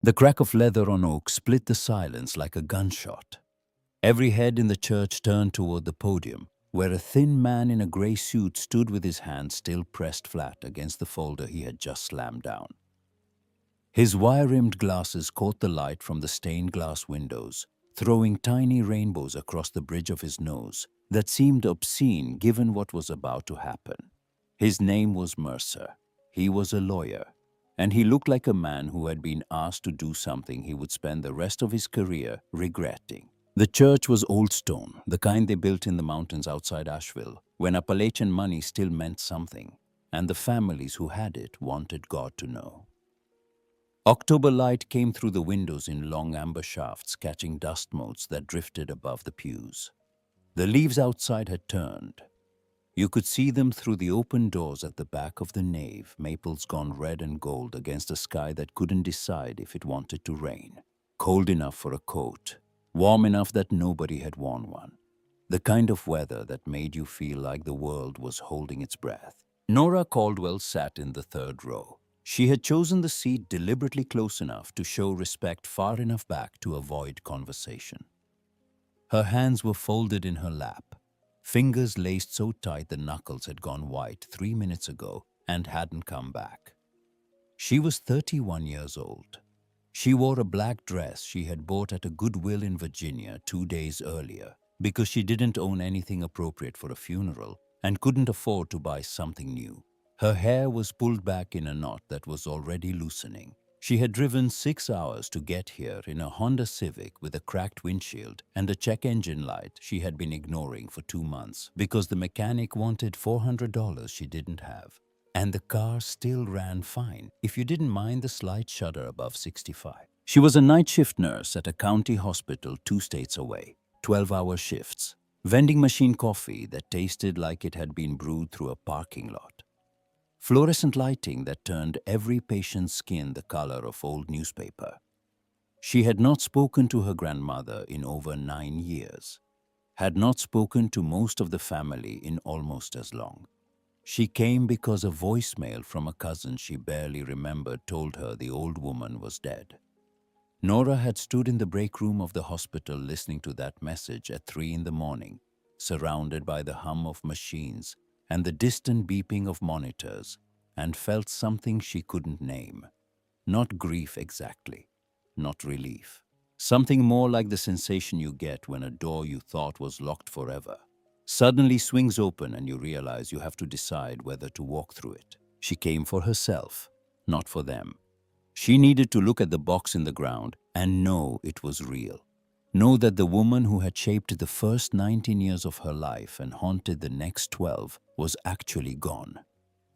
The crack of leather on oak split the silence like a gunshot. Every head in the church turned toward the podium, where a thin man in a grey suit stood with his hand still pressed flat against the folder he had just slammed down. His wire-rimmed glasses caught the light from the stained glass windows, throwing tiny rainbows across the bridge of his nose that seemed obscene given what was about to happen. His name was Mercer. He was a lawyer, and he looked like a man who had been asked to do something he would spend the rest of his career regretting. The church was old stone, the kind they built in the mountains outside Asheville, when Appalachian money still meant something, and the families who had it wanted God to know. October light came through the windows in long amber shafts, catching dust motes that drifted above the pews. The leaves outside had turned. You could see them through the open doors at the back of the nave, maples gone red and gold against a sky that couldn't decide if it wanted to rain. Cold enough for a coat, warm enough that nobody had worn one. The kind of weather that made you feel like the world was holding its breath. Nora Caldwell sat in the third row. She had chosen the seat deliberately close enough to show respect far enough back to avoid conversation. Her hands were folded in her lap, fingers laced so tight the knuckles had gone white 3 minutes ago and hadn't come back. She was 31 years old. She wore a black dress she had bought at a Goodwill in Virginia 2 days earlier because she didn't own anything appropriate for a funeral and couldn't afford to buy something new. Her hair was pulled back in a knot that was already loosening. She had driven 6 hours to get here in a Honda Civic with a cracked windshield and a check engine light she had been ignoring for 2 months because the mechanic wanted $400 she didn't have. And the car still ran fine, if you didn't mind the slight shudder above 65. She was a night shift nurse at a county hospital 2 states away, 12-hour shifts, vending machine coffee that tasted like it had been brewed through a parking lot. Fluorescent lighting that turned every patient's skin the color of old newspaper. She had not spoken to her grandmother in over 9 years, had not spoken to most of the family in almost as long. She came because a voicemail from a cousin she barely remembered told her the old woman was dead. Nora had stood in the break room of the hospital listening to that message at 3 in the morning, surrounded by the hum of machines and the distant beeping of monitors, and felt something she couldn't name. Not grief exactly, not relief. Something more like the sensation you get when a door you thought was locked forever suddenly swings open and you realize you have to decide whether to walk through it. She came for herself, not for them. She needed to look at the box in the ground and know it was real. Know that the woman who had shaped the first 19 years of her life and haunted the next 12 was actually gone.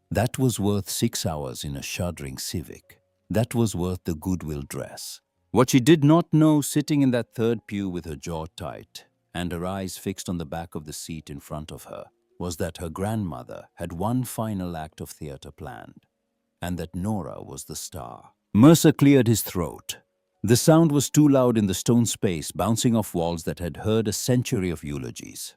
That was worth 6 hours in a shuddering Civic. That was worth the Goodwill dress. What she did not know, sitting in that third pew with her jaw tight and her eyes fixed on the back of the seat in front of her, was that her grandmother had one final act of theater planned, and that Nora was the star. Mercer cleared his throat. The sound was too loud in the stone space, bouncing off walls that had heard a century of eulogies.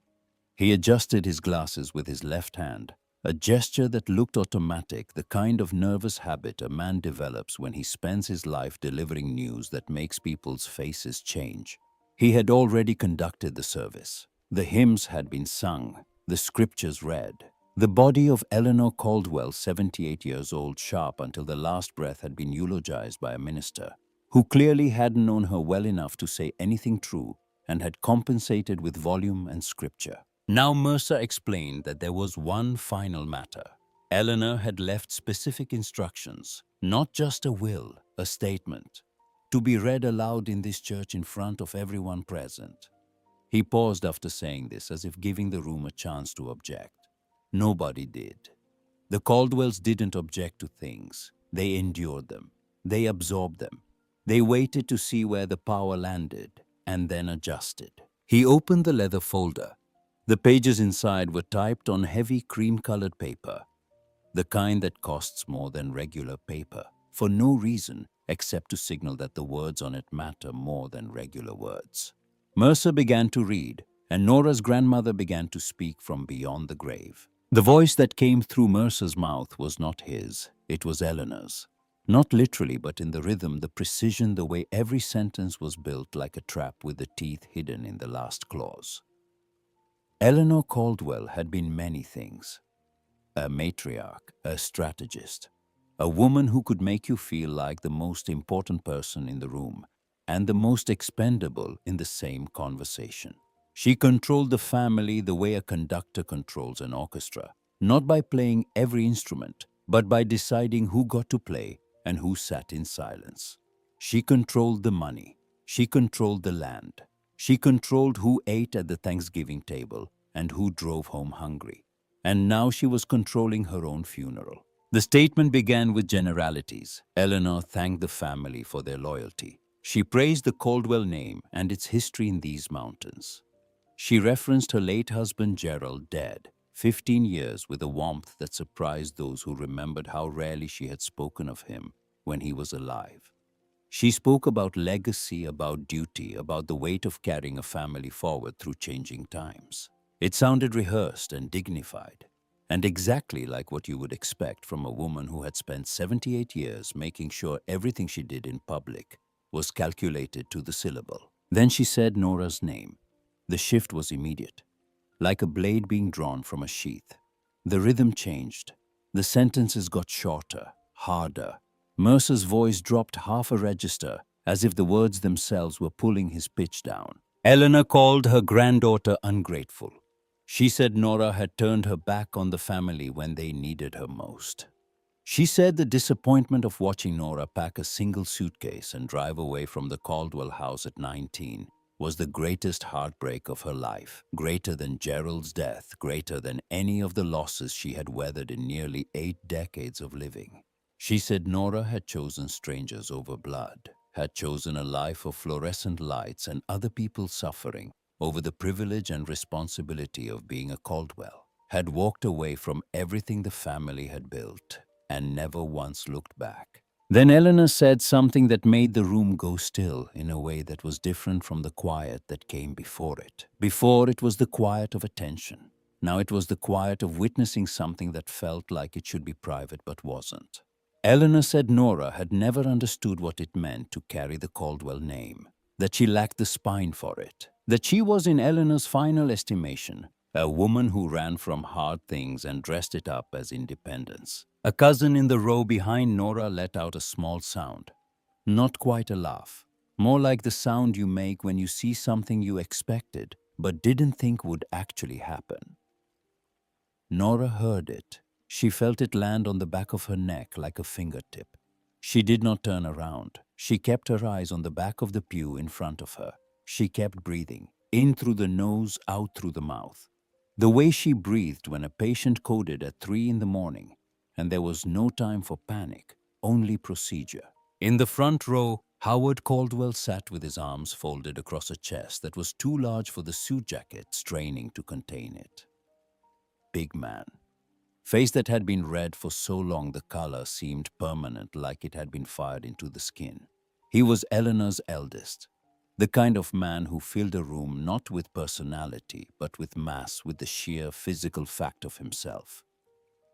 He adjusted his glasses with his left hand, a gesture that looked automatic, the kind of nervous habit a man develops when he spends his life delivering news that makes people's faces change. He had already conducted the service. The hymns had been sung, the scriptures read. The body of Eleanor Caldwell, 78 years old, sharp until the last breath, had been eulogized by a minister who clearly hadn't known her well enough to say anything true and had compensated with volume and scripture. Now Mercer explained that there was one final matter. Eleanor had left specific instructions, not just a will, a statement, to be read aloud in this church in front of everyone present. He paused after saying this, as if giving the room a chance to object. Nobody did. The Caldwells didn't object to things. They endured them. They absorbed them. They waited to see where the power landed and then adjusted. He opened the leather folder. The pages inside were typed on heavy cream-colored paper, the kind that costs more than regular paper, for no reason except to signal that the words on it matter more than regular words. Mercer began to read, and Nora's grandmother began to speak from beyond the grave. The voice that came through Mercer's mouth was not his, it was Eleanor's. Not literally, but in the rhythm, the precision, the way every sentence was built like a trap with the teeth hidden in the last clause. Eleanor Caldwell had been many things. A matriarch, a strategist, a woman who could make you feel like the most important person in the room and the most expendable in the same conversation. She controlled the family the way a conductor controls an orchestra, not by playing every instrument, but by deciding who got to play and who sat in silence. She controlled the money. She controlled the land. She controlled who ate at the Thanksgiving table and who drove home hungry. And now she was controlling her own funeral. The statement began with generalities. Eleanor thanked the family for their loyalty. She praised the Caldwell name and its history in these mountains. She referenced her late husband Gerald, dead 15 years, with a warmth that surprised those who remembered how rarely she had spoken of him when he was alive. She spoke about legacy, about duty, about the weight of carrying a family forward through changing times. It sounded rehearsed and dignified, and exactly like what you would expect from a woman who had spent 78 years making sure everything she did in public was calculated to the syllable. Then she said Nora's name. The shift was immediate, like a blade being drawn from a sheath. The rhythm changed. The sentences got shorter, harder. Mercer's voice dropped half a register, as if the words themselves were pulling his pitch down. Eleanor called her granddaughter ungrateful. She said Nora had turned her back on the family when they needed her most. She said the disappointment of watching Nora pack a single suitcase and drive away from the Caldwell house at 19 was the greatest heartbreak of her life, greater than Gerald's death, greater than any of the losses she had weathered in nearly 8 decades of living. She said Nora had chosen strangers over blood, had chosen a life of fluorescent lights and other people's suffering over the privilege and responsibility of being a Caldwell, had walked away from everything the family had built and never once looked back. Then Eleanor said something that made the room go still in a way that was different from the quiet that came before it. Before, it was the quiet of attention. Now it was the quiet of witnessing something that felt like it should be private but wasn't. Eleanor said Nora had never understood what it meant to carry the Caldwell name, that she lacked the spine for it, that she was, in Eleanor's final estimation, a woman who ran from hard things and dressed it up as independence. A cousin in the row behind Nora let out a small sound. Not quite a laugh, more like the sound you make when you see something you expected but didn't think would actually happen. Nora heard it. She felt it land on the back of her neck like a fingertip. She did not turn around. She kept her eyes on the back of the pew in front of her. She kept breathing, in through the nose, out through the mouth. The way she breathed when a patient coded at 3 in the morning, and there was no time for panic, only procedure. In the front row, Howard Caldwell sat with his arms folded across a chest that was too large for the suit jacket, straining to contain it. Big man. Face that had been red for so long the color seemed permanent, like it had been fired into the skin. He was Eleanor's eldest, the kind of man who filled a room not with personality, but with mass, with the sheer physical fact of himself.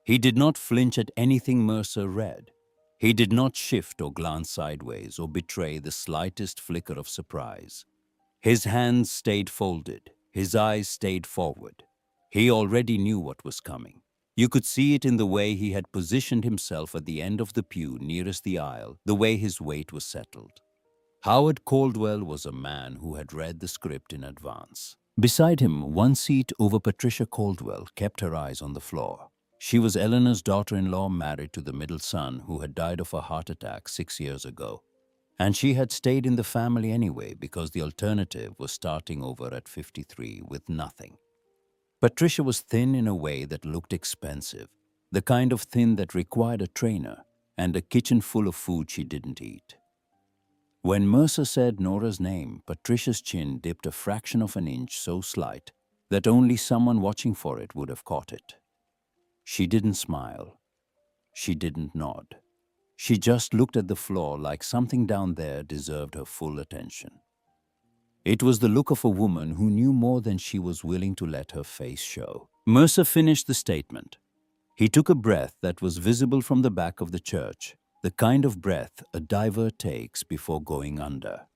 He did not flinch at anything Mercer read. He did not shift or glance sideways or betray the slightest flicker of surprise. His hands stayed folded. His eyes stayed forward. He already knew what was coming. You could see it in the way he had positioned himself at the end of the pew nearest the aisle, the way his weight was settled. Howard Caldwell was a man who had read the script in advance. Beside him, one seat over Patricia Caldwell kept her eyes on the floor. She was Eleanor's daughter-in-law, married to the middle son who had died of a heart attack 6 years ago. And she had stayed in the family anyway because the alternative was starting over at 53 with nothing. Patricia was thin in a way that looked expensive, the kind of thin that required a trainer and a kitchen full of food she didn't eat. When Mercer said Nora's name, Patricia's chin dipped a fraction of an inch, so slight that only someone watching for it would have caught it. She didn't smile. She didn't nod. She just looked at the floor like something down there deserved her full attention. It was the look of a woman who knew more than she was willing to let her face show. Mercer finished the statement. He took a breath that was visible from the back of the church, the kind of breath a diver takes before going under.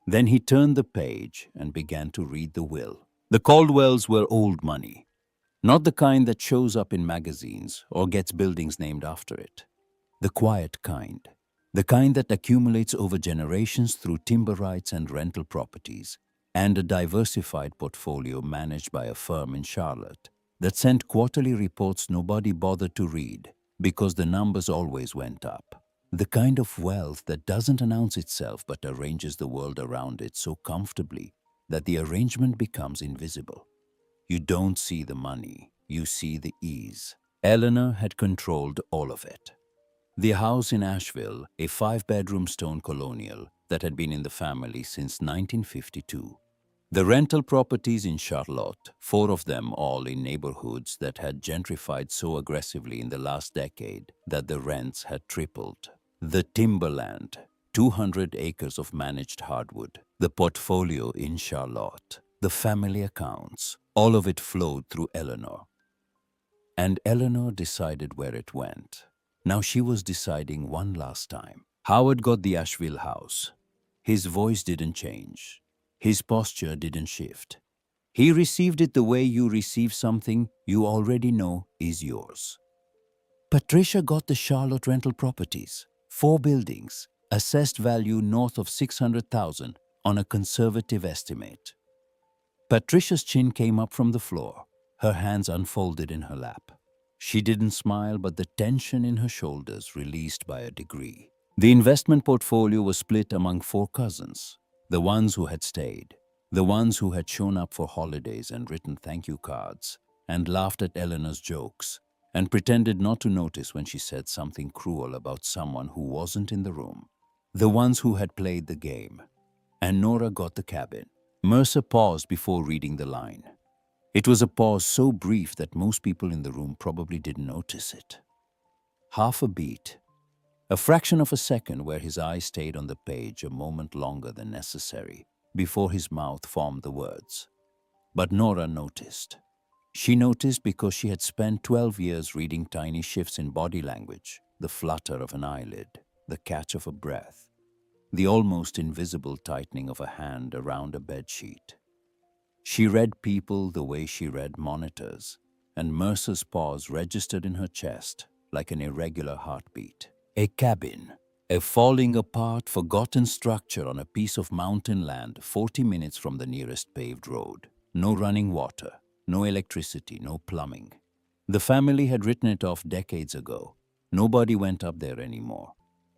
Then he turned the page and began to read the will. The Caldwells were old money, not the kind that shows up in magazines or gets buildings named after it. The quiet kind, the kind that accumulates over generations through timber rights and rental properties, and a diversified portfolio managed by a firm in Charlotte that sent quarterly reports nobody bothered to read because the numbers always went up. The kind of wealth that doesn't announce itself but arranges the world around it so comfortably that the arrangement becomes invisible. You don't see the money, you see the ease. Eleanor had controlled all of it. The house in Asheville, a 5-bedroom stone colonial that had been in the family since 1952. The rental properties in Charlotte, 4 of them all in neighborhoods that had gentrified so aggressively in the last decade that the rents had tripled. The timberland, 200 acres of managed hardwood, the portfolio in Charlotte, the family accounts, all of it flowed through Eleanor. And Eleanor decided where it went. Now she was deciding one last time. Howard got the Asheville house. His voice didn't change. His posture didn't shift. He received it the way you receive something you already know is yours. Patricia got the Charlotte rental properties, 4 buildings, assessed value north of $600,000 on a conservative estimate. Patricia's chin came up from the floor, her hands unfolded in her lap. She didn't smile, but the tension in her shoulders released by a degree. The investment portfolio was split among 4 cousins, the ones who had stayed, the ones who had shown up for holidays and written thank you cards, and laughed at Eleanor's jokes, and pretended not to notice when she said something cruel about someone who wasn't in the room. The ones who had played the game. And Nora got the cabin. Mercer paused before reading the line. It was a pause so brief that most people in the room probably didn't notice it. Half a beat, a fraction of a second where his eyes stayed on the page a moment longer than necessary before his mouth formed the words. But Nora noticed. She noticed because she had spent 12 years reading tiny shifts in body language, the flutter of an eyelid, the catch of a breath, the almost invisible tightening of a hand around a bedsheet. She read people the way she read monitors, and Mercer's pause registered in her chest like an irregular heartbeat. A cabin, a falling apart, forgotten structure on a piece of mountain land 40 minutes from the nearest paved road. No running water, no electricity, no plumbing. The family had written it off decades ago. Nobody went up there anymore.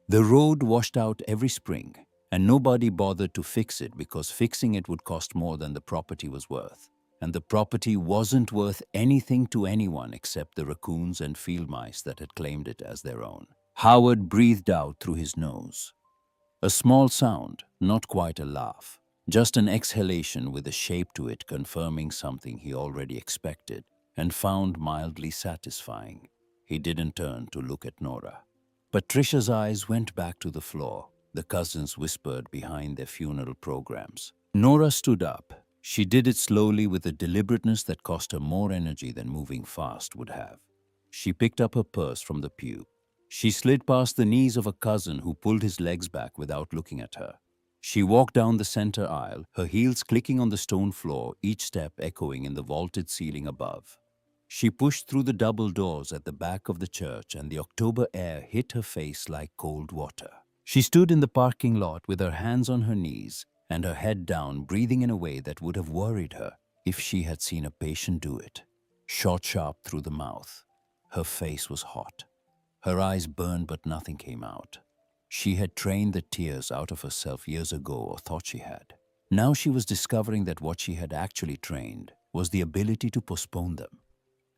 The road washed out every spring, and nobody bothered to fix it because fixing it would cost more than the property was worth. And the property wasn't worth anything to anyone except the raccoons and field mice that had claimed it as their own. Howard breathed out through his nose. A small sound, not quite a laugh, just an exhalation with a shape to it confirming something he already expected and found mildly satisfying. He didn't turn to look at Nora. Patricia's eyes went back to the floor. The cousins whispered behind their funeral programs. Nora stood up. She did it slowly with a deliberateness that cost her more energy than moving fast would have. She picked up her purse from the pew. She slid past the knees of a cousin who pulled his legs back without looking at her. She walked down the center aisle, her heels clicking on the stone floor, each step echoing in the vaulted ceiling above. She pushed through the double doors at the back of the church, and the October air hit her face like cold water. She stood in the parking lot with her hands on her knees and her head down, breathing in a way that would have worried her if she had seen a patient do it. Shot sharp through the mouth. Her face was hot. Her eyes burned, but nothing came out. She had trained the tears out of herself years ago, or thought she had. Now she was discovering that what she had actually trained was the ability to postpone them.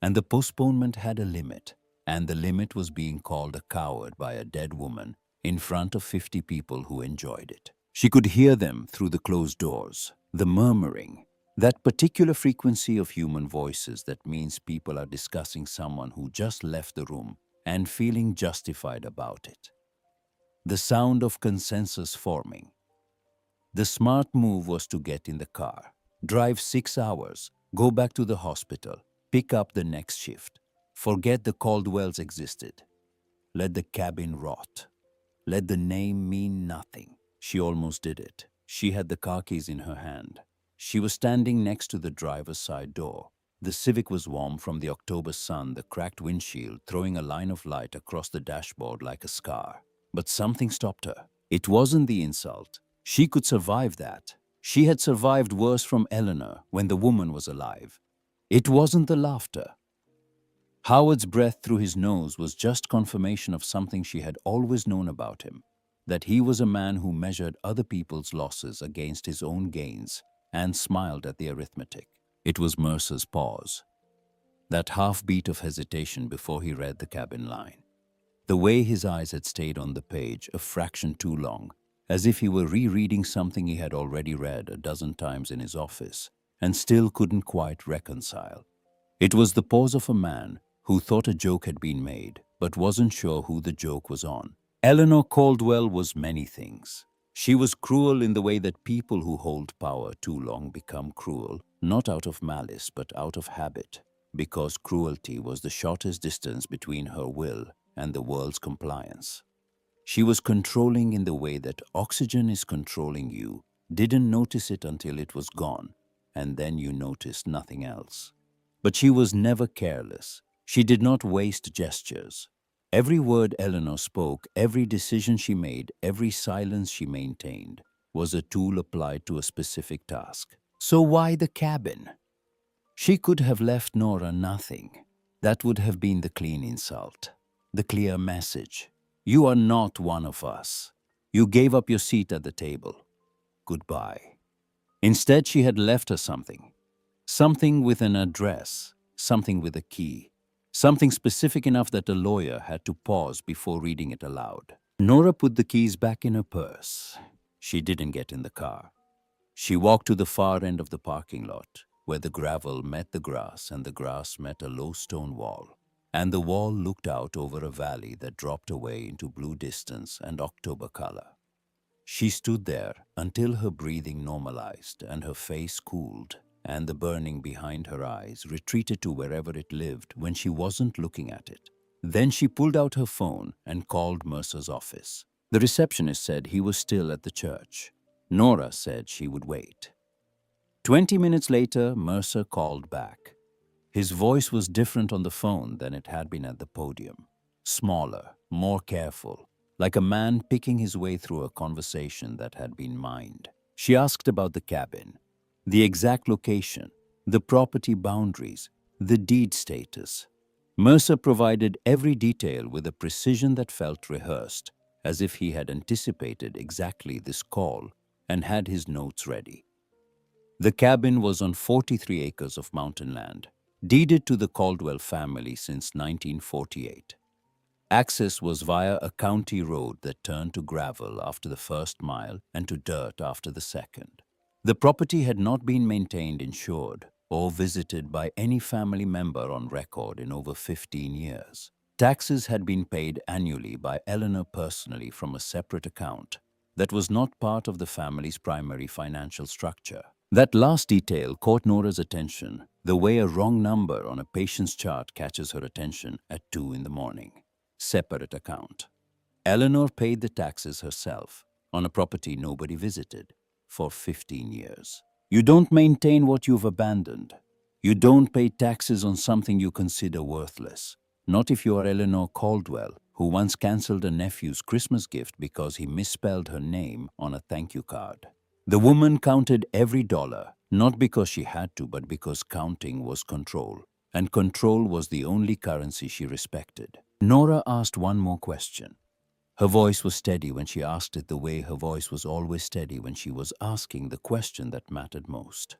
And the postponement had a limit, and the limit was being called a coward by a dead woman in front of 50 people who enjoyed it. She could hear them through the closed doors, the murmuring, that particular frequency of human voices that means people are discussing someone who just left the room and feeling justified about it. The sound of consensus forming. The smart move was to get in the car, drive 6 hours, go back to the hospital, pick up the next shift. Forget the Caldwells existed. Let the cabin rot. Let the name mean nothing. She almost did it. She had the car keys in her hand. She was standing next to the driver's side door. The Civic was warm from the October sun, the cracked windshield throwing a line of light across the dashboard like a scar. But something stopped her. It wasn't the insult. She could survive that. She had survived worse from Eleanor when the woman was alive. It wasn't the laughter. Howard's breath through his nose was just confirmation of something she had always known about him, that he was a man who measured other people's losses against his own gains and smiled at the arithmetic. It was Mercer's pause, that half-beat of hesitation before he read the cabin line. The way his eyes had stayed on the page a fraction too long, as if he were rereading something he had already read a dozen times in his office and still couldn't quite reconcile. It was the pause of a man who thought a joke had been made, but wasn't sure who the joke was on. Eleanor Caldwell was many things. She was cruel in the way that people who hold power too long become cruel, not out of malice but out of habit, because cruelty was the shortest distance between her will and the world's compliance. She was controlling in the way that oxygen is controlling you, didn't notice it until it was gone, and then you noticed nothing else. But she was never careless. She did not waste gestures. Every word Eleanor spoke, every decision she made, every silence she maintained was a tool applied to a specific task. So why the cabin? She could have left Nora nothing. That would have been the clean insult, the clear message. You are not one of us. You gave up your seat at the table. Goodbye. Instead, she had left her something. Something with an address, something with a key. Something specific enough that a lawyer had to pause before reading it aloud. Nora put the keys back in her purse. She didn't get in the car. She walked to the far end of the parking lot, where the gravel met the grass and the grass met a low stone wall, and the wall looked out over a valley that dropped away into blue distance and October color. She stood there until her breathing normalized and her face cooled, and the burning behind her eyes retreated to wherever it lived when she wasn't looking at it. Then she pulled out her phone and called Mercer's office. The receptionist said he was still at the church. Nora said she would wait. 20 minutes later, Mercer called back. His voice was different on the phone than it had been at the podium. Smaller, more careful, like a man picking his way through a conversation that had been mined. She asked about the cabin, the exact location, the property boundaries, the deed status. Mercer provided every detail with a precision that felt rehearsed, as if he had anticipated exactly this call and had his notes ready. The cabin was on 43 acres of mountain land, deeded to the Caldwell family since 1948. Access was via a county road that turned to gravel after the first mile and to dirt after the second. The property had not been maintained, insured, or visited by any family member on record in over 15 years. Taxes had been paid annually by Eleanor personally from a separate account that was not part of the family's primary financial structure. That last detail caught Nora's attention, the way a wrong number on a patient's chart catches her attention at 2 in the morning. Separate account. Eleanor paid the taxes herself on a property nobody visited for 15 years. You don't maintain what you've abandoned. You don't pay taxes on something you consider worthless. Not if you are Eleanor Caldwell, who once cancelled a nephew's Christmas gift because he misspelled her name on a thank you card. The woman counted every dollar, not because she had to, but because counting was control, and control was the only currency she respected. Nora asked one more question. Her voice was steady when she asked it the way her voice was always steady when she was asking the question that mattered most.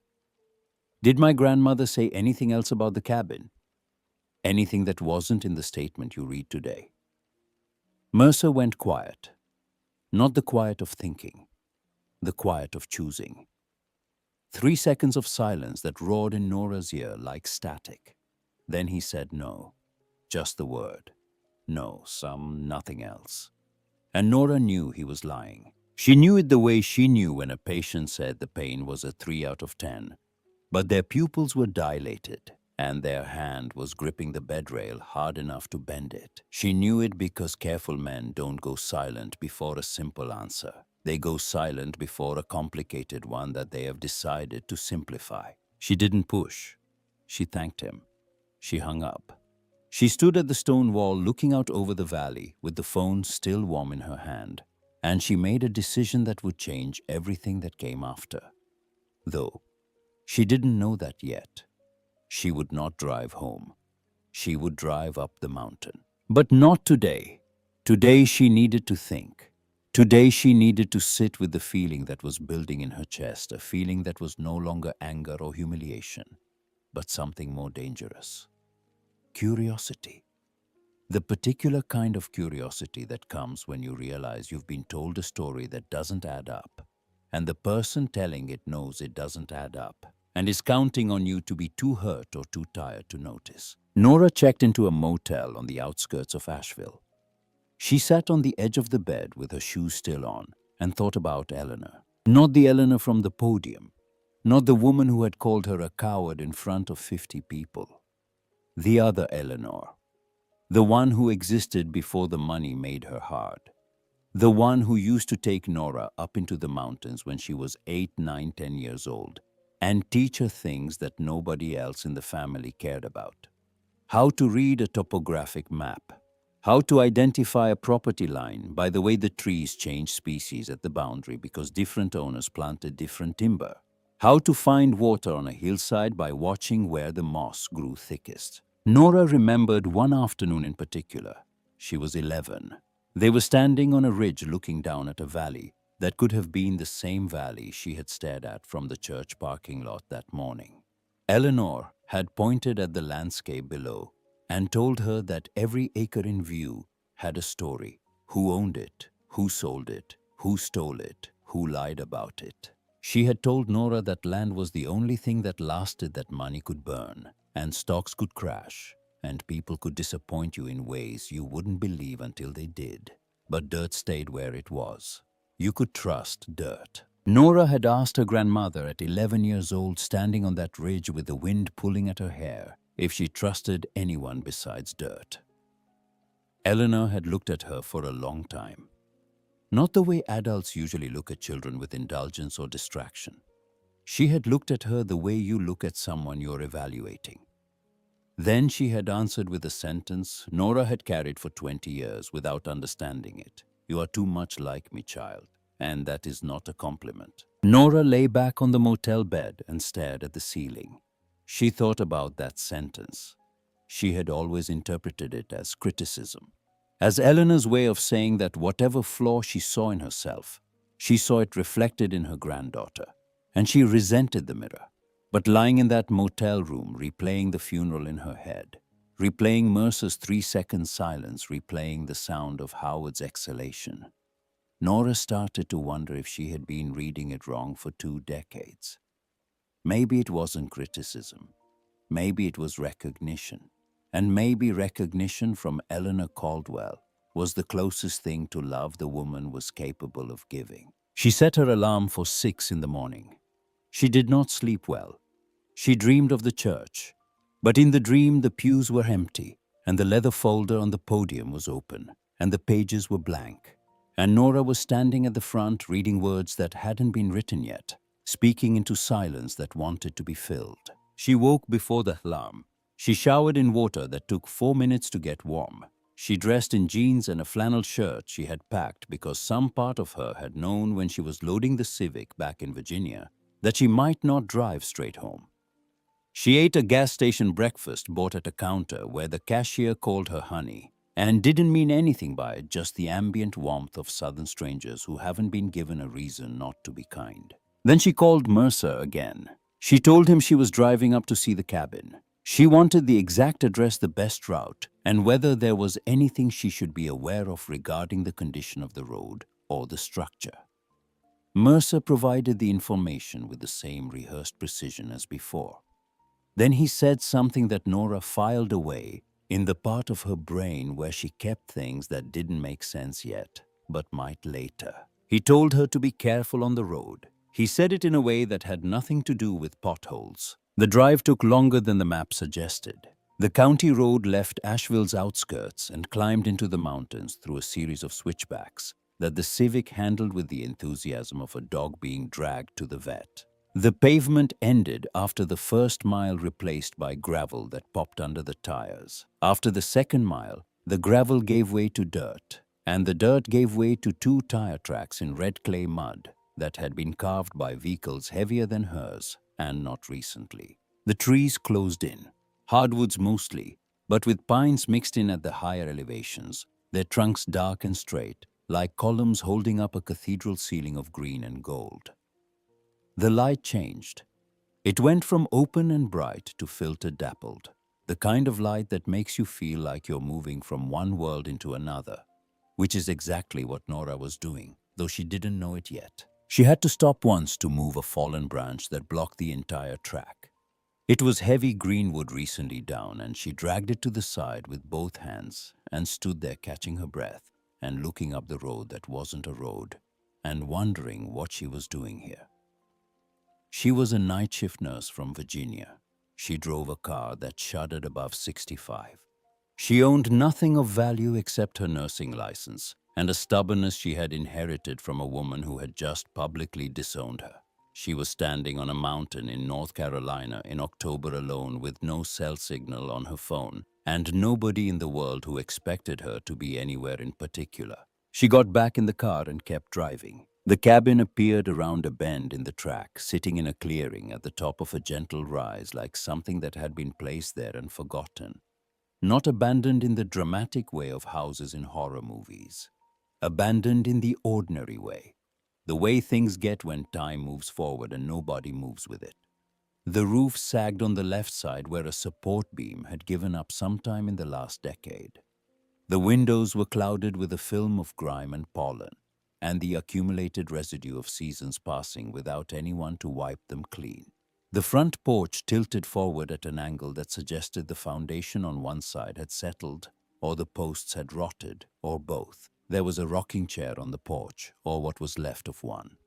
Did my grandmother say anything else about the cabin? Anything that wasn't in the statement you read today? Mercer went quiet. Not the quiet of thinking, the quiet of choosing. 3 seconds of silence that roared in Nora's ear like static. Then he said no. Just the word. No, nothing else. And Nora knew he was lying. She knew it the way she knew when a patient said the pain was a 3 out of 10, but their pupils were dilated. and their hand was gripping the bedrail hard enough to bend it. She knew it because careful men don't go silent before a simple answer. They go silent before a complicated one that they have decided to simplify. She didn't push. She thanked him. She hung up. She stood at the stone wall looking out over the valley with the phone still warm in her hand, and she made a decision that would change everything that came after. Though she didn't know that yet. She would not drive home. She would drive up the mountain. But not today. Today she needed to think. Today she needed to sit with the feeling that was building in her chest, a feeling that was no longer anger or humiliation, but something more dangerous. Curiosity. The particular kind of curiosity that comes when you realize you've been told a story that doesn't add up, and the person telling it knows it doesn't add up, and is counting on you to be too hurt or too tired to notice. Nora checked into a motel on the outskirts of Asheville. She sat on the edge of the bed with her shoes still on and thought about Eleanor. Not the Eleanor from the podium, not the woman who had called her a coward in front of 50 people. The other Eleanor. The one who existed before the money made her hard. The one who used to take Nora up into the mountains when she was 8, 9, 10 years old and teach her things that nobody else in the family cared about. How to read a topographic map. How to identify a property line by the way the trees changed species at the boundary because different owners planted different timber. How to find water on a hillside by watching where the moss grew thickest. Nora remembered one afternoon in particular. She was 11. They were standing on a ridge looking down at a valley that could have been the same valley she had stared at from the church parking lot that morning. Eleanor had pointed at the landscape below and told her that every acre in view had a story. Who owned it, who sold it, who stole it, who lied about it. She had told Nora that land was the only thing that lasted, that money could burn, and stocks could crash, and people could disappoint you in ways you wouldn't believe until they did. But dirt stayed where it was. You could trust dirt. Nora had asked her grandmother at 11 years old, standing on that ridge with the wind pulling at her hair, if she trusted anyone besides dirt. Eleanor had looked at her for a long time. Not the way adults usually look at children, with indulgence or distraction. She had looked at her the way you look at someone you're evaluating. Then she had answered with a sentence Nora had carried for 20 years without understanding it. "You are too much like me, child, and that is not a compliment." Nora lay back on the motel bed and stared at the ceiling. She thought about that sentence. She had always interpreted it as criticism, as Eleanor's way of saying that whatever flaw she saw in herself, she saw it reflected in her granddaughter, and she resented the mirror. But lying in that motel room, replaying the funeral in her head, replaying Mercer's 3-second silence, replaying the sound of Howard's exhalation, Nora started to wonder if she had been reading it wrong for 2 decades. Maybe it wasn't criticism. Maybe it was recognition. And maybe recognition from Nora Caldwell was the closest thing to love the woman was capable of giving. She set her alarm for 6 in the morning. She did not sleep well. She dreamed of the church. But in the dream, the pews were empty, and the leather folder on the podium was open, and the pages were blank. And Nora was standing at the front, reading words that hadn't been written yet, speaking into silence that wanted to be filled. She woke before the alarm. She showered in water that took 4 minutes to get warm. She dressed in jeans and a flannel shirt she had packed because some part of her had known when she was loading the Civic back in Virginia that she might not drive straight home. She ate a gas station breakfast bought at a counter where the cashier called her honey and didn't mean anything by it, just the ambient warmth of southern strangers who haven't been given a reason not to be kind. Then she called Mercer again. She told him she was driving up to see the cabin. She wanted the exact address, the best route, and whether there was anything she should be aware of regarding the condition of the road or the structure. Mercer provided the information with the same rehearsed precision as before. Then he said something that Nora filed away in the part of her brain where she kept things that didn't make sense yet, but might later. He told her to be careful on the road. He said it in a way that had nothing to do with potholes. The drive took longer than the map suggested. The county road left Asheville's outskirts and climbed into the mountains through a series of switchbacks that the Civic handled with the enthusiasm of a dog being dragged to the vet. The pavement ended after the first mile, replaced by gravel that popped under the tires. After the second mile, the gravel gave way to dirt, and the dirt gave way to two tire tracks in red clay mud that had been carved by vehicles heavier than hers, and not recently. The trees closed in, hardwoods mostly, but with pines mixed in at the higher elevations, their trunks dark and straight, like columns holding up a cathedral ceiling of green and gold. The light changed. It went from open and bright to filtered dappled, the kind of light that makes you feel like you're moving from one world into another, which is exactly what Nora was doing, though she didn't know it yet. She had to stop once to move a fallen branch that blocked the entire track. It was heavy greenwood recently down, and she dragged it to the side with both hands and stood there catching her breath and looking up the road that wasn't a road and wondering what she was doing here. She was a night shift nurse from Virginia. She drove a car that shuddered above 65. She owned nothing of value except her nursing license and a stubbornness she had inherited from a woman who had just publicly disowned her. She was standing on a mountain in North Carolina in October alone, with no cell signal on her phone and nobody in the world who expected her to be anywhere in particular. She got back in the car and kept driving. The cabin appeared around a bend in the track, sitting in a clearing at the top of a gentle rise, like something that had been placed there and forgotten. Not abandoned in the dramatic way of houses in horror movies. Abandoned in the ordinary way. The way things get when time moves forward and nobody moves with it. The roof sagged on the left side where a support beam had given up sometime in the last decade. The windows were clouded with a film of grime and pollen, and the accumulated residue of seasons passing without anyone to wipe them clean. The front porch tilted forward at an angle that suggested the foundation on one side had settled, or the posts had rotted, or both. There was a rocking chair on the porch, or what was left of one.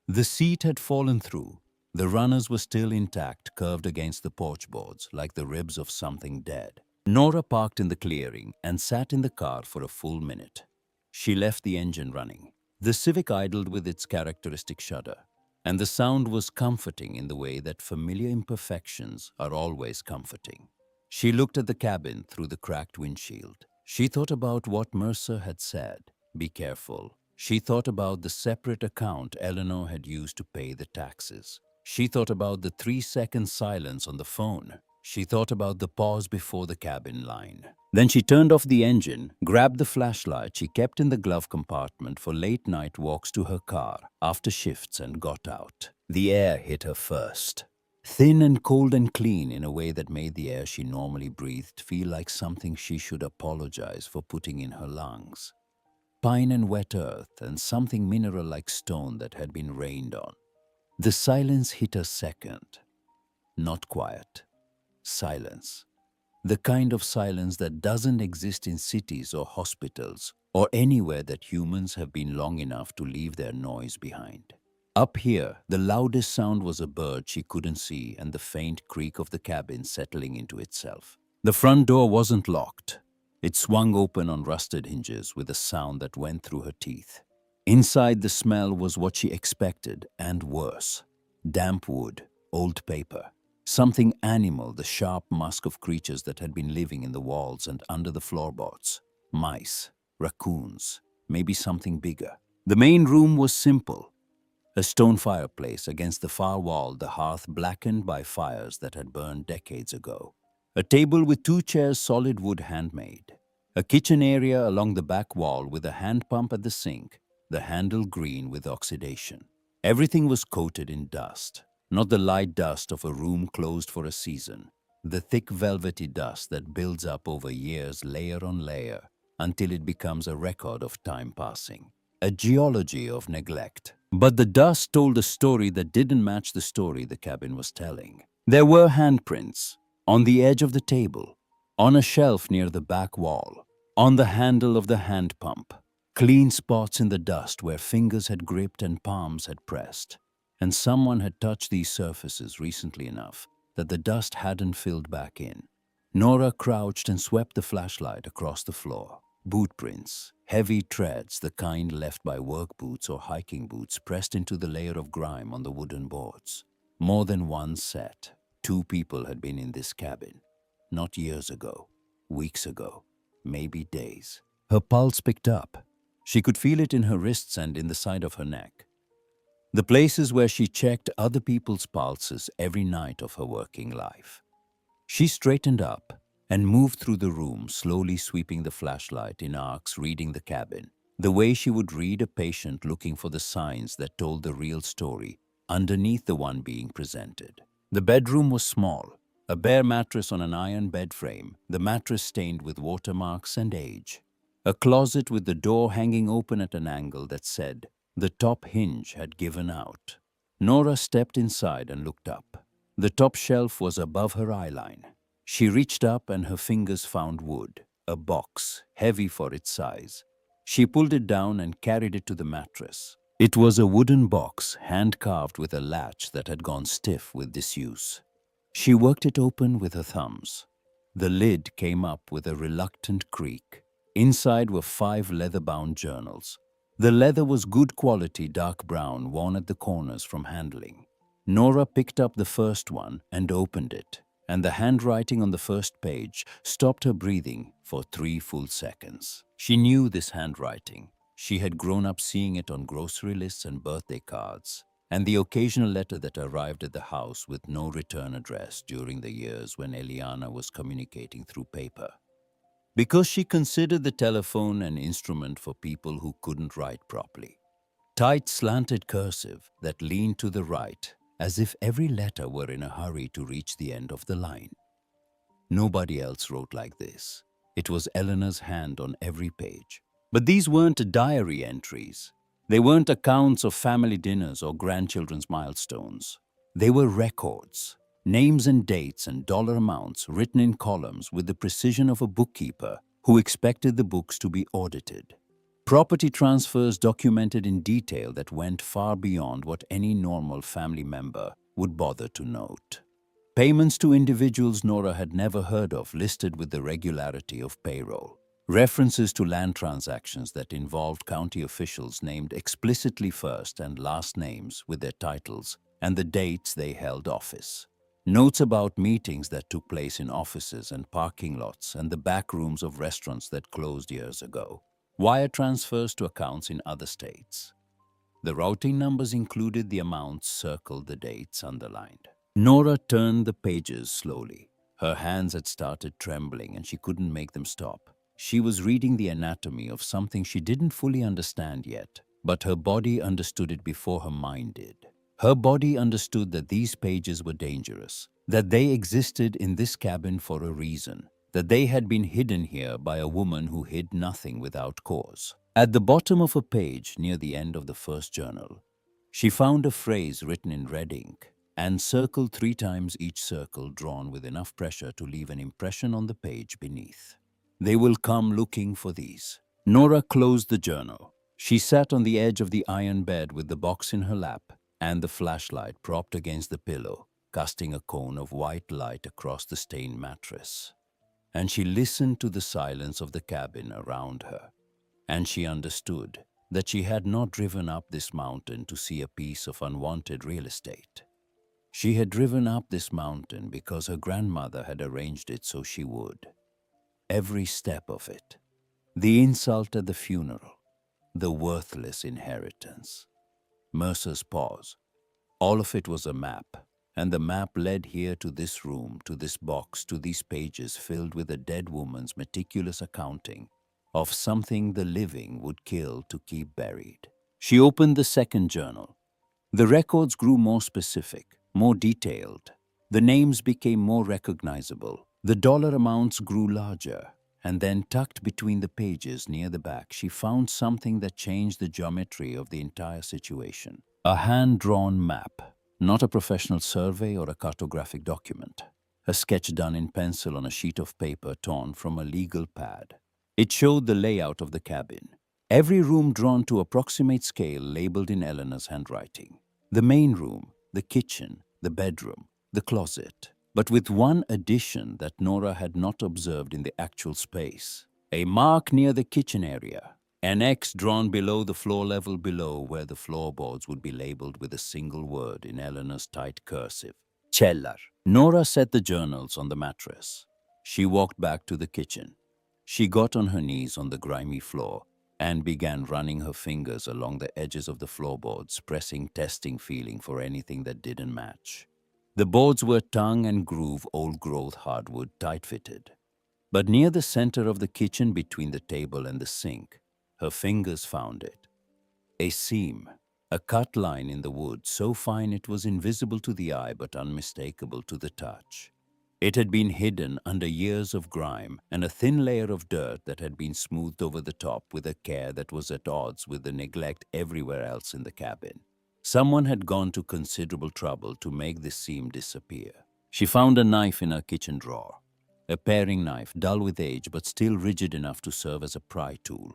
The seat had fallen through. The runners were still intact, curved against the porch boards, like the ribs of something dead. Nora parked in the clearing and sat in the car for a full minute. She left the engine running. The Civic idled with its characteristic shudder, and the sound was comforting in the way that familiar imperfections are always comforting. She looked at the cabin through the cracked windshield. She thought about what Mercer had said, "Be careful." She thought about the separate account Eleanor had used to pay the taxes. She thought about the 3-second silence on the phone. She thought about the pause before the cabin line. Then she turned off the engine, grabbed the flashlight she kept in the glove compartment for late-night walks to her car after shifts, and got out. The air hit her first. Thin and cold and clean in a way that made the air she normally breathed feel like something she should apologize for putting in her lungs. Pine and wet earth, and something mineral like stone that had been rained on. The silence hit her second. Not quiet. Silence. The kind of silence that doesn't exist in cities or hospitals or anywhere that humans have been long enough to leave their noise behind. Up here, the loudest sound was a bird she couldn't see and the faint creak of the cabin settling into itself. The front door wasn't locked. It swung open on rusted hinges with a sound that went through her teeth. Inside, the smell was what she expected, and worse. Damp wood, old paper. Something animal, the sharp musk of creatures that had been living in the walls and under the floorboards. Mice, raccoons, maybe something bigger. The main room was simple. A stone fireplace against the far wall, the hearth blackened by fires that had burned decades ago. A table with 2 chairs, solid wood, handmade. A kitchen area along the back wall with a hand pump at the sink, the handle green with oxidation. Everything was coated in dust. Not the light dust of a room closed for a season, the thick velvety dust that builds up over years, layer on layer, until it becomes a record of time passing, a geology of neglect. But the dust told a story that didn't match the story the cabin was telling. There were handprints on the edge of the table, on a shelf near the back wall, on the handle of the hand pump, clean spots in the dust where fingers had gripped and palms had pressed. And someone had touched these surfaces recently enough that the dust hadn't filled back in. Nora crouched and swept the flashlight across the floor. Boot prints, heavy treads, the kind left by work boots or hiking boots, pressed into the layer of grime on the wooden boards. More than one set. 2 people had been in this cabin. Not years ago, weeks ago, maybe days. Her pulse picked up. She could feel it in her wrists and in the side of her neck. The places where she checked other people's pulses every night of her working life. She straightened up and moved through the room, slowly sweeping the flashlight in arcs, reading the cabin, the way she would read a patient looking for the signs that told the real story underneath the one being presented. The bedroom was small, a bare mattress on an iron bed frame, the mattress stained with watermarks and age. A closet with the door hanging open at an angle that said the top hinge had given out. Nora stepped inside and looked up. The top shelf was above her eyeline. She reached up and her fingers found wood, a box, heavy for its size. She pulled it down and carried it to the mattress. It was a wooden box, hand-carved with a latch that had gone stiff with disuse. She worked it open with her thumbs. The lid came up with a reluctant creak. Inside were 5 leather-bound journals. The leather was good quality dark brown, worn at the corners from handling. Nora picked up the first one and opened it, and the handwriting on the first page stopped her breathing for 3 full seconds. She knew this handwriting. She had grown up seeing it on grocery lists and birthday cards, and the occasional letter that arrived at the house with no return address during the years when Eliana was communicating through paper. Because she considered the telephone an instrument for people who couldn't write properly. Tight slanted cursive that leaned to the right, as if every letter were in a hurry to reach the end of the line. Nobody else wrote like this. It was Eleanor's hand on every page. But these weren't diary entries. They weren't accounts of family dinners or grandchildren's milestones. They were records, names and dates and dollar amounts written in columns with the precision of a bookkeeper who expected the books to be audited. Property transfers documented in detail that went far beyond what any normal family member would bother to note. Payments to individuals Nora had never heard of listed with the regularity of payroll. References to land transactions that involved county officials named explicitly first and last names with their titles and the dates they held office. Notes about meetings that took place in offices and parking lots and the back rooms of restaurants that closed years ago. Wire transfers to accounts in other states. The routing numbers included the amounts, circled, the dates underlined. Nora turned the pages slowly. Her hands had started trembling and she couldn't make them stop. She was reading the anatomy of something she didn't fully understand yet, but her body understood it before her mind did. Her body understood that these pages were dangerous, that they existed in this cabin for a reason, that they had been hidden here by a woman who hid nothing without cause. At the bottom of a page, near the end of the first journal, she found a phrase written in red ink and circled 3 times, each circle drawn with enough pressure to leave an impression on the page beneath. They will come looking for these. Nora closed the journal. She sat on the edge of the iron bed with the box in her lap and the flashlight propped against the pillow, casting a cone of white light across the stained mattress. And she listened to the silence of the cabin around her. And she understood that she had not driven up this mountain to see a piece of unwanted real estate. She had driven up this mountain because her grandmother had arranged it so she would. Every step of it. The insult at the funeral. The worthless inheritance. Mercer's pause. All of it was a map, and the map led here to this room, to this box, to these pages filled with a dead woman's meticulous accounting of something the living would kill to keep buried. She opened the second journal. The records grew more specific, more detailed. The names became more recognizable. The dollar amounts grew larger. And then, tucked between the pages near the back, she found something that changed the geometry of the entire situation. A hand-drawn map, not a professional survey or a cartographic document. A sketch done in pencil on a sheet of paper torn from a legal pad. It showed the layout of the cabin. Every room drawn to approximate scale, labeled in Eleanor's handwriting. The main room, the kitchen, the bedroom, the closet. but with one addition that Nora had not observed in the actual space. A mark near the kitchen area, an X drawn below the floor level below where the floorboards would be labeled with a single word in Eleanor's tight cursive. Cellar. Nora set the journals on the mattress. She walked back to the kitchen. She got on her knees on the grimy floor and began running her fingers along the edges of the floorboards, pressing, testing, feeling for anything that didn't match. The boards were tongue and groove, old-growth hardwood, tight-fitted. But near the center of the kitchen, between the table and the sink, her fingers found it. A seam, a cut line in the wood, so fine it was invisible to the eye but unmistakable to the touch. It had been hidden under years of grime and a thin layer of dirt that had been smoothed over the top with a care that was at odds with the neglect everywhere else in the cabin. Someone had gone to considerable trouble to make this seam disappear. She found a knife in her kitchen drawer. A paring knife, dull with age but still rigid enough to serve as a pry tool.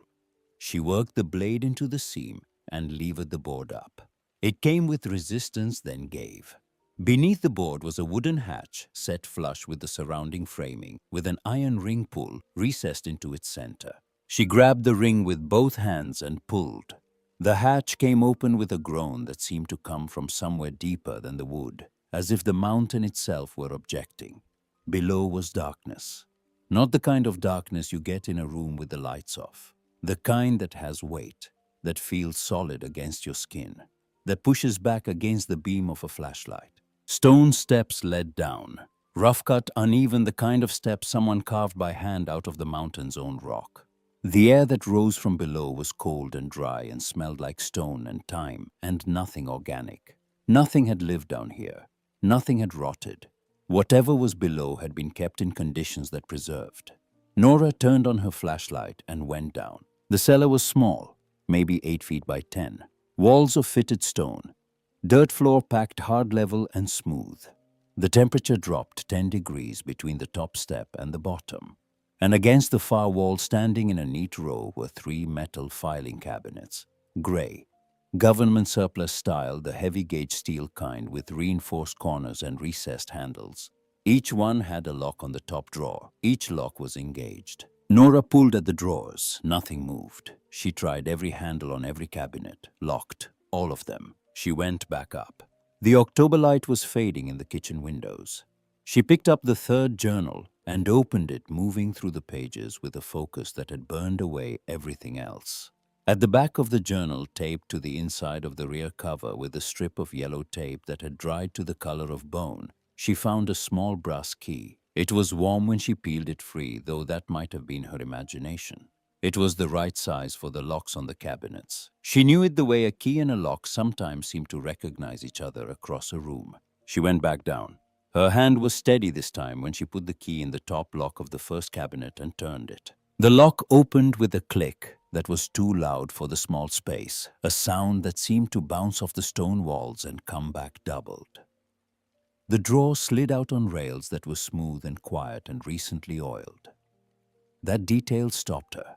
She worked the blade into the seam and levered the board up. It came with resistance, then gave. Beneath the board was a wooden hatch set flush with the surrounding framing, with an iron ring pull recessed into its center. She grabbed the ring with both hands and pulled. The hatch came open with a groan that seemed to come from somewhere deeper than the wood, as if the mountain itself were objecting. Below was darkness. Not the kind of darkness you get in a room with the lights off. The kind that has weight, that feels solid against your skin, that pushes back against the beam of a flashlight. Stone steps led down, rough-cut, uneven, the kind of steps someone carved by hand out of the mountain's own rock. The air that rose from below was cold and dry and smelled like stone and time and nothing organic. Nothing had lived down here. Nothing had rotted. Whatever was below had been kept in conditions that preserved. Nora turned on her flashlight and went down. The cellar was small, maybe 8 feet by 10. Walls of fitted stone. Dirt floor packed hard, level, and smooth. The temperature dropped 10 degrees between the top step and the bottom. And against the far wall, standing in a neat row, were 3 metal filing cabinets. Gray. Government surplus style, the heavy-gauge steel kind with reinforced corners and recessed handles. Each one had a lock on the top drawer. Each lock was engaged. Nora pulled at the drawers. Nothing moved. She tried every handle on every cabinet. Locked. All of them. She went back up. The October light was fading in the kitchen windows. She picked up the 3rd journal and opened it, moving through the pages with a focus that had burned away everything else. At the back of the journal, taped to the inside of the rear cover with a strip of yellow tape that had dried to the color of bone, she found a small brass key. It was warm when she peeled it free, though that might have been her imagination. It was the right size for the locks on the cabinets. She knew it the way a key and a lock sometimes seem to recognize each other across a room. She went back down. Her hand was steady this time when she put the key in the top lock of the first cabinet and turned it. The lock opened with a click that was too loud for the small space, a sound that seemed to bounce off the stone walls and come back doubled. The drawer slid out on rails that were smooth and quiet and recently oiled. That detail stopped her.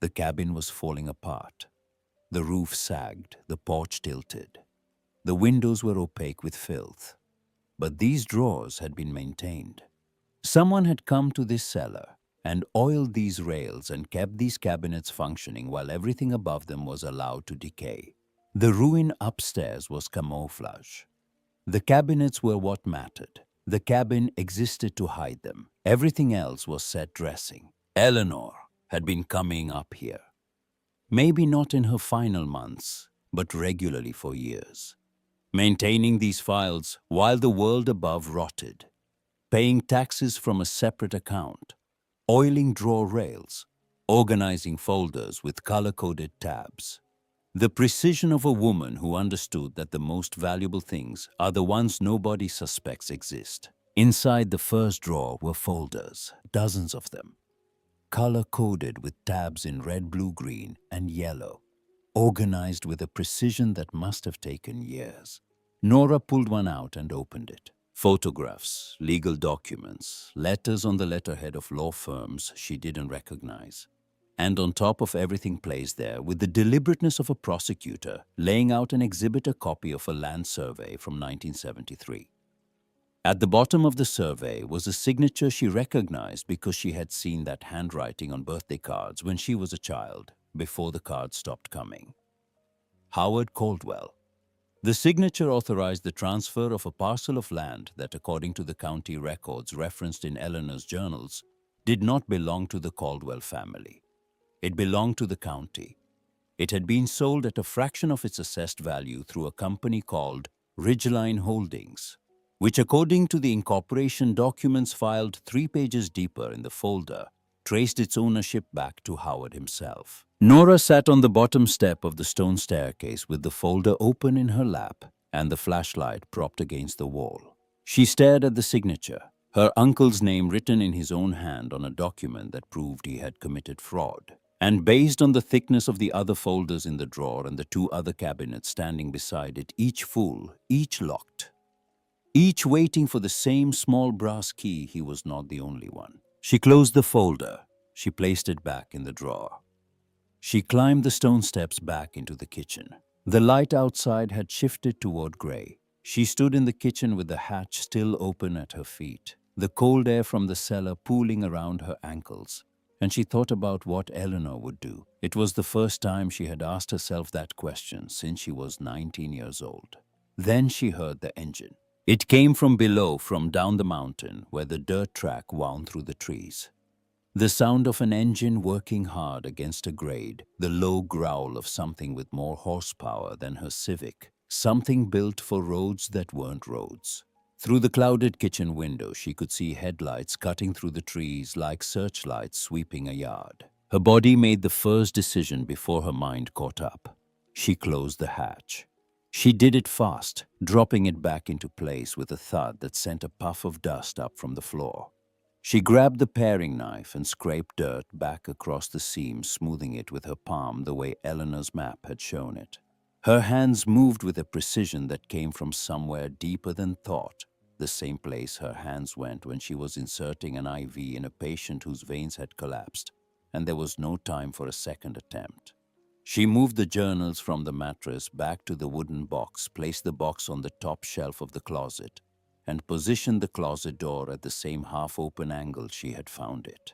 The cabin was falling apart. The roof sagged, the porch tilted. The windows were opaque with filth. But these drawers had been maintained. Someone had come to this cellar and oiled these rails and kept these cabinets functioning while everything above them was allowed to decay. The ruin upstairs was camouflage. The cabinets were what mattered. The cabin existed to hide them. Everything else was set dressing. Eleanor had been coming up here. Maybe not in her final months, but regularly for years. Maintaining these files while the world above rotted. Paying taxes from a separate account. Oiling drawer rails. Organizing folders with color-coded tabs. The precision of a woman who understood that the most valuable things are the ones nobody suspects exist. Inside the first drawer were folders, dozens of them. Color-coded with tabs in red, blue, green, and yellow. Organized with a precision that must have taken years. Nora pulled one out and opened it. Photographs, legal documents, letters on the letterhead of law firms she didn't recognize. And on top of everything placed there, with the deliberateness of a prosecutor, laying out an exhibit, a copy of a land survey from 1973. At the bottom of the survey was a signature she recognized because she had seen that handwriting on birthday cards when she was a child, before the cards stopped coming. Howard Caldwell. The signature authorized the transfer of a parcel of land that, according to the county records referenced in Eleanor's journals, did not belong to the Caldwell family. It belonged to the county. It had been sold at a fraction of its assessed value through a company called Ridgeline Holdings, which, according to the incorporation documents filed 3 pages deeper in the folder, traced its ownership back to Howard himself. Nora sat on the bottom step of the stone staircase with the folder open in her lap and the flashlight propped against the wall. She stared at the signature, her uncle's name written in his own hand on a document that proved he had committed fraud. And based on the thickness of the other folders in the drawer and the 2 other cabinets standing beside it, each full, each locked, each waiting for the same small brass key, he was not the only one. She closed the folder. She placed it back in the drawer. She climbed the stone steps back into the kitchen. The light outside had shifted toward gray. She stood in the kitchen with the hatch still open at her feet, the cold air from the cellar pooling around her ankles. And she thought about what Eleanor would do. It was the first time she had asked herself that question since she was 19 years old. Then she heard the engine. It came from below, from down the mountain, where the dirt track wound through the trees. The sound of an engine working hard against a grade, the low growl of something with more horsepower than her Civic, something built for roads that weren't roads. Through the clouded kitchen window, she could see headlights cutting through the trees like searchlights sweeping a yard. Her body made the first decision before her mind caught up. She closed the hatch. She did it fast, dropping it back into place with a thud that sent a puff of dust up from the floor. She grabbed the paring knife and scraped dirt back across the seam, smoothing it with her palm the way Eleanor's map had shown it. Her hands moved with a precision that came from somewhere deeper than thought, the same place her hands went when she was inserting an IV in a patient whose veins had collapsed, and there was no time for a second attempt. She moved the journals from the mattress back to the wooden box, placed the box on the top shelf of the closet, and positioned the closet door at the same half-open angle she had found it.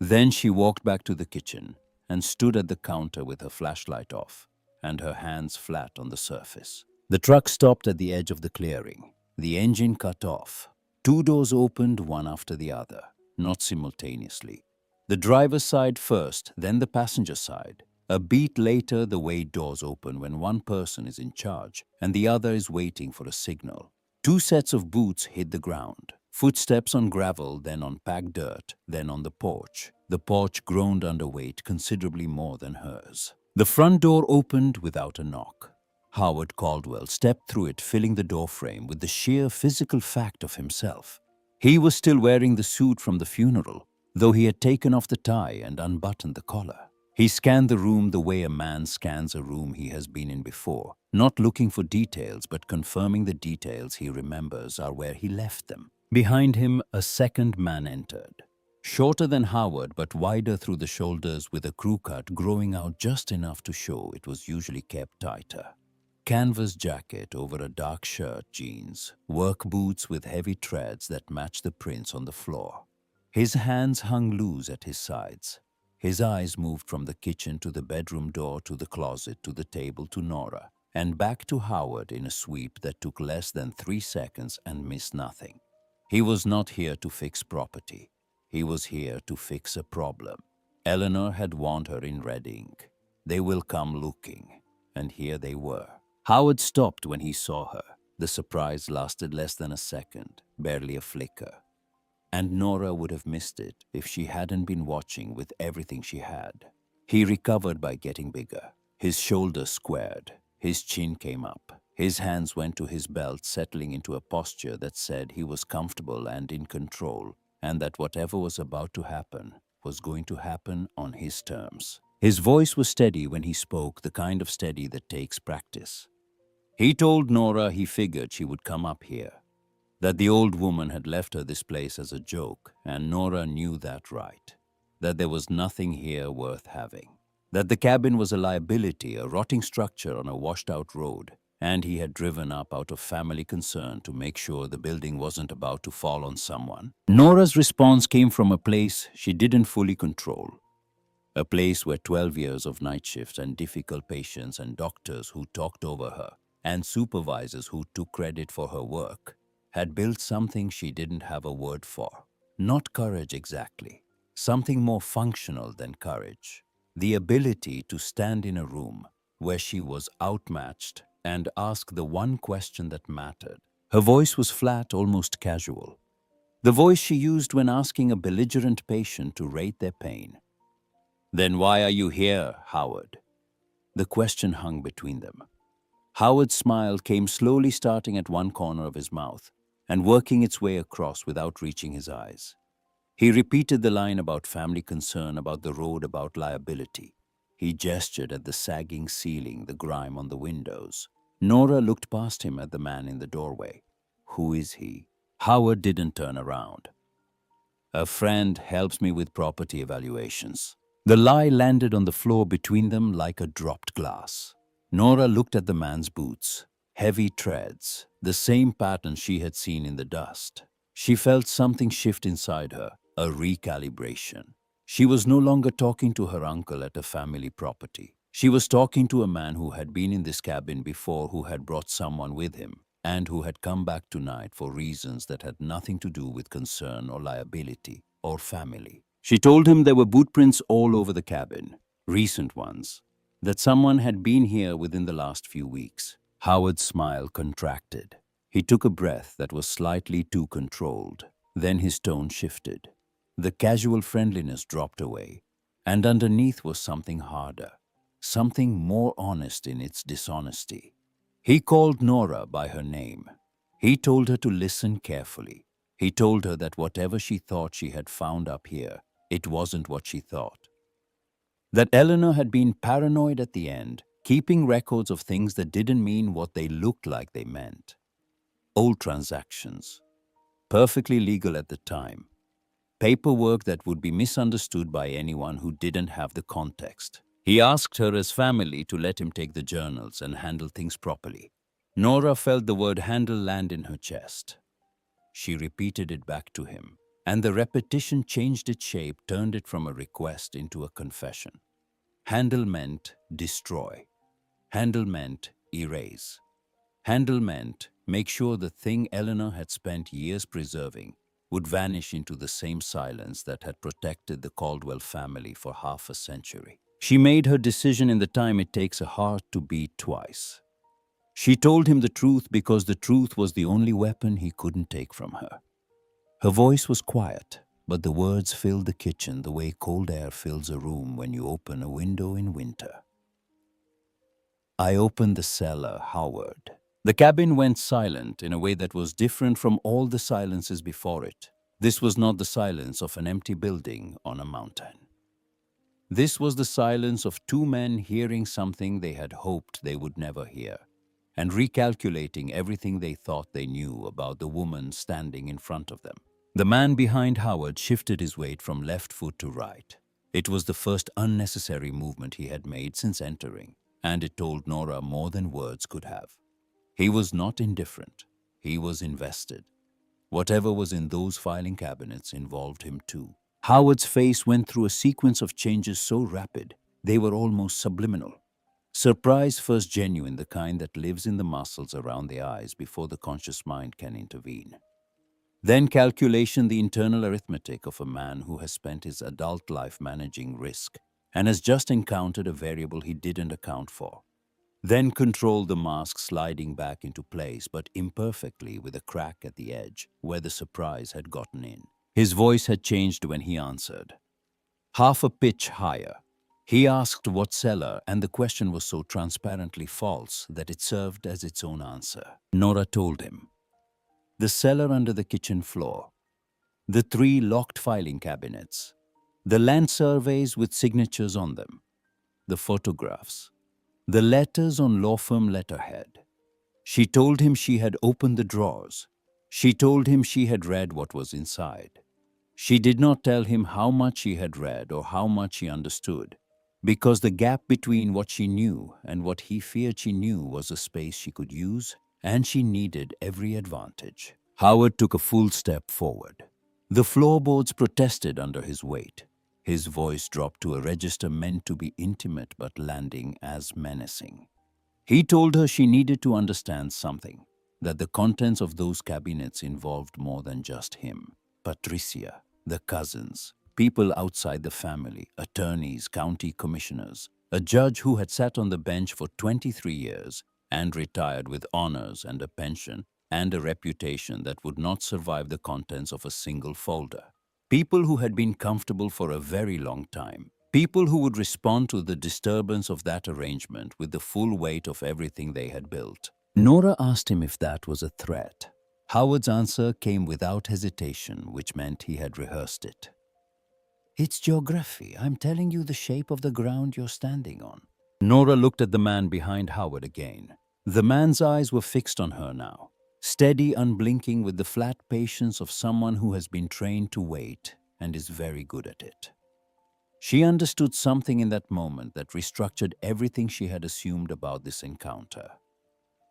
Then she walked back to the kitchen and stood at the counter with her flashlight off and her hands flat on the surface. The truck stopped at the edge of the clearing. The engine cut off. 2 doors opened, one after the other, not simultaneously. The driver's side first, then the passenger side. A beat later, the way doors open when one person is in charge and the other is waiting for a signal. 2 sets of boots hit the ground. Footsteps on gravel, then on packed dirt, then on the porch. The porch groaned under weight considerably more than hers. The front door opened without a knock. Howard Caldwell stepped through it, filling the doorframe with the sheer physical fact of himself. He was still wearing the suit from the funeral, though he had taken off the tie and unbuttoned the collar. He scanned the room the way a man scans a room he has been in before, not looking for details but confirming the details he remembers are where he left them. Behind him, a second man entered. Shorter than Howard but wider through the shoulders, with a crew cut growing out just enough to show it was usually kept tighter. Canvas jacket over a dark shirt, jeans, work boots with heavy treads that matched the prints on the floor. His hands hung loose at his sides. His eyes moved from the kitchen to the bedroom door to the closet to the table to Nora and back to Howard in a sweep that took less than 3 seconds and missed nothing. He was not here to fix property. He was here to fix a problem. Eleanor had warned her in red ink. They will come looking. And here they were. Howard stopped when he saw her. The surprise lasted less than a second, barely a flicker. And Nora would have missed it if she hadn't been watching with everything she had. He recovered by getting bigger. His shoulders squared. His chin came up. His hands went to his belt, settling into a posture that said he was comfortable and in control, and that whatever was about to happen was going to happen on his terms. His voice was steady when he spoke, the kind of steady that takes practice. He told Nora he figured she would come up here, that the old woman had left her this place as a joke, and Nora knew that right, that there was nothing here worth having, that the cabin was a liability, a rotting structure on a washed-out road, and he had driven up out of family concern to make sure the building wasn't about to fall on someone. Nora's response came from a place she didn't fully control, a place where 12 years of night shifts and difficult patients and doctors who talked over her and supervisors who took credit for her work had built something she didn't have a word for. Not courage exactly, something more functional than courage. The ability to stand in a room where she was outmatched and ask the one question that mattered. Her voice was flat, almost casual. The voice she used when asking a belligerent patient to rate their pain. "Then why are you here, Howard?" The question hung between them. Howard's smile came slowly, starting at one corner of his mouth and working its way across without reaching his eyes. He repeated the line about family concern, about the road, about liability. He gestured at the sagging ceiling, the grime on the windows. Nora looked past him at the man in the doorway. Who is he? Howard didn't turn around. "A friend helps me with property evaluations." The lie landed on the floor between them like a dropped glass. Nora looked at the man's boots, heavy treads, the same pattern she had seen in the dust. She felt something shift inside her, a recalibration. She was no longer talking to her uncle at a family property. She was talking to a man who had been in this cabin before, who had brought someone with him, and who had come back tonight for reasons that had nothing to do with concern or liability or family. She told him there were boot prints all over the cabin, recent ones, that someone had been here within the last few weeks. Howard's smile contracted. He took a breath that was slightly too controlled. Then his tone shifted. The casual friendliness dropped away, and underneath was something harder, something more honest in its dishonesty. He called Nora by her name. He told her to listen carefully. He told her that whatever she thought she had found up here, it wasn't what she thought. That Eleanor had been paranoid at the end, keeping records of things that didn't mean what they looked like they meant. Old transactions, perfectly legal at the time. Paperwork that would be misunderstood by anyone who didn't have the context. He asked her as family to let him take the journals and handle things properly. Nora felt the word handle land in her chest. She repeated it back to him, and the repetition changed its shape, turned it from a request into a confession. Handle meant destroy. Handle meant erase. Handle meant make sure the thing Eleanor had spent years preserving would vanish into the same silence that had protected the Caldwell family for half a century. She made her decision in the time it takes a heart to beat twice. She told him the truth because the truth was the only weapon he couldn't take from her. Her voice was quiet, but the words filled the kitchen the way cold air fills a room when you open a window in winter. "I opened the cellar, Howard." The cabin went silent in a way that was different from all the silences before it. This was not the silence of an empty building on a mountain. This was the silence of two men hearing something they had hoped they would never hear, and recalculating everything they thought they knew about the woman standing in front of them. The man behind Howard shifted his weight from left foot to right. It was the first unnecessary movement he had made since entering, and it told Nora more than words could have. He was not indifferent. He was invested. Whatever was in those filing cabinets involved him too. Howard's face went through a sequence of changes so rapid, they were almost subliminal. Surprise first, genuine, the kind that lives in the muscles around the eyes before the conscious mind can intervene. Then calculation, the internal arithmetic of a man who has spent his adult life managing risk and has just encountered a variable he didn't account for. Then control, the mask sliding back into place, but imperfectly, with a crack at the edge where the surprise had gotten in. His voice had changed when he answered. Half a pitch higher. He asked what cellar, and the question was so transparently false that it served as its own answer. Nora told him. The cellar under the kitchen floor. The 3 locked filing cabinets. The land surveys with signatures on them. The photographs. The letters on law firm letterhead. She told him she had opened the drawers. She told him she had read what was inside. She did not tell him how much she had read or how much she understood, Because the gap between what she knew and what he feared she knew was a space she could use, and she needed every advantage. Howard took a full step forward. The floorboards protested under his weight. His voice dropped to a register meant to be intimate but landing as menacing. He told her she needed to understand something, that the contents of those cabinets involved more than just him. Patricia, the cousins, people outside the family, attorneys, county commissioners, a judge who had sat on the bench for 23 years and retired with honors and a pension and a reputation that would not survive the contents of a single folder. People who had been comfortable for a very long time. People who would respond to the disturbance of that arrangement with the full weight of everything they had built. Nora asked him if that was a threat. Howard's answer came without hesitation, which meant he had rehearsed it. It's geography. I'm telling you the shape of the ground you're standing on. Nora looked at the man behind Howard again. The man's eyes were fixed on her now, steady, unblinking, with the flat patience of someone who has been trained to wait and is very good at it. She understood something in that moment that restructured everything she had assumed about this encounter.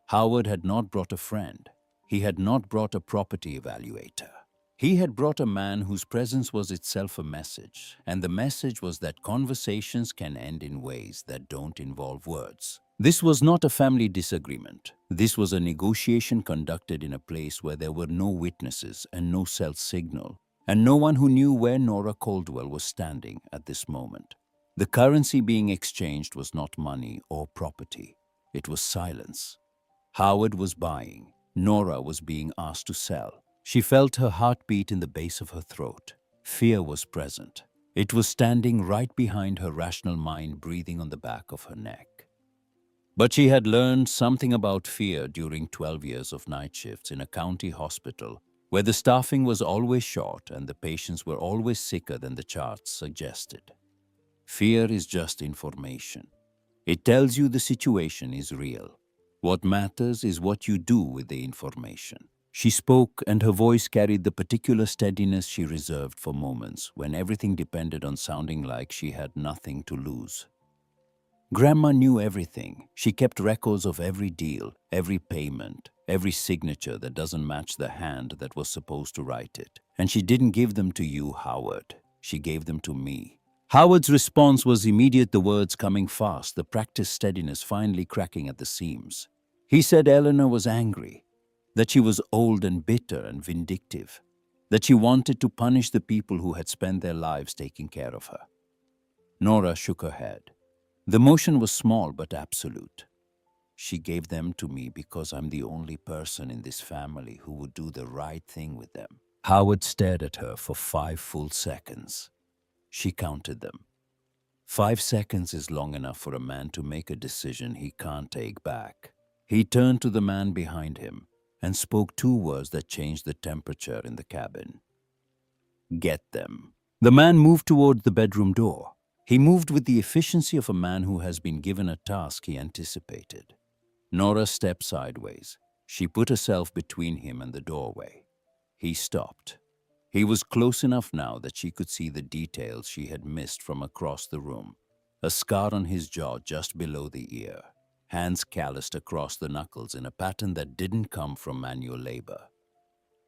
Howard had not brought a friend. He had not brought a property evaluator. He had brought a man whose presence was itself a message, and the message was that conversations can end in ways that don't involve words. This was not a family disagreement. This was a negotiation conducted in a place where there were no witnesses and no cell signal, and no one who knew where Nora Caldwell was standing at this moment. The currency being exchanged was not money or property. It was silence. Howard was buying. Nora was being asked to sell. She felt her heartbeat in the base of her throat. Fear was present. It was standing right behind her rational mind, breathing on the back of her neck. But she had learned something about fear during 12 years of night shifts in a county hospital, where the staffing was always short and the patients were always sicker than the charts suggested. Fear is just information. It tells you the situation is real. What matters is what you do with the information. She spoke, and her voice carried the particular steadiness she reserved for moments when everything depended on sounding like she had nothing to lose. Grandma knew everything. She kept records of every deal, every payment, every signature that doesn't match the hand that was supposed to write it. And she didn't give them to you, Howard. She gave them to me. Howard's response was immediate, the words coming fast, the practiced steadiness finally cracking at the seams. He said Eleanor was angry, that she was old and bitter and vindictive, that she wanted to punish the people who had spent their lives taking care of her. Nora shook her head. The motion was small but absolute. She gave them to me because I'm the only person in this family who would do the right thing with them. Howard stared at her for 5 full seconds. She counted them. 5 seconds is long enough for a man to make a decision he can't take back. He turned to the man behind him and spoke 2 words that changed the temperature in the cabin. Get them. The man moved toward the bedroom door. He moved with the efficiency of a man who has been given a task he anticipated. Nora stepped sideways. She put herself between him and the doorway. He stopped. He was close enough now that she could see the details she had missed from across the room. A scar on his jaw just below the ear. Hands calloused across the knuckles in a pattern that didn't come from manual labor.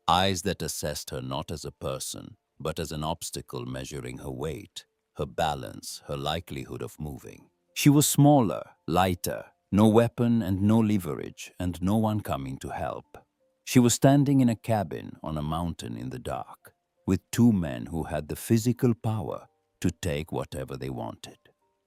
Eyes that assessed her not as a person, but as an obstacle measuring her weight, her balance, her likelihood of moving. She was smaller, lighter, no weapon and no leverage, and no one coming to help. She was standing in a cabin on a mountain in the dark, with 2 men who had the physical power to take whatever they wanted.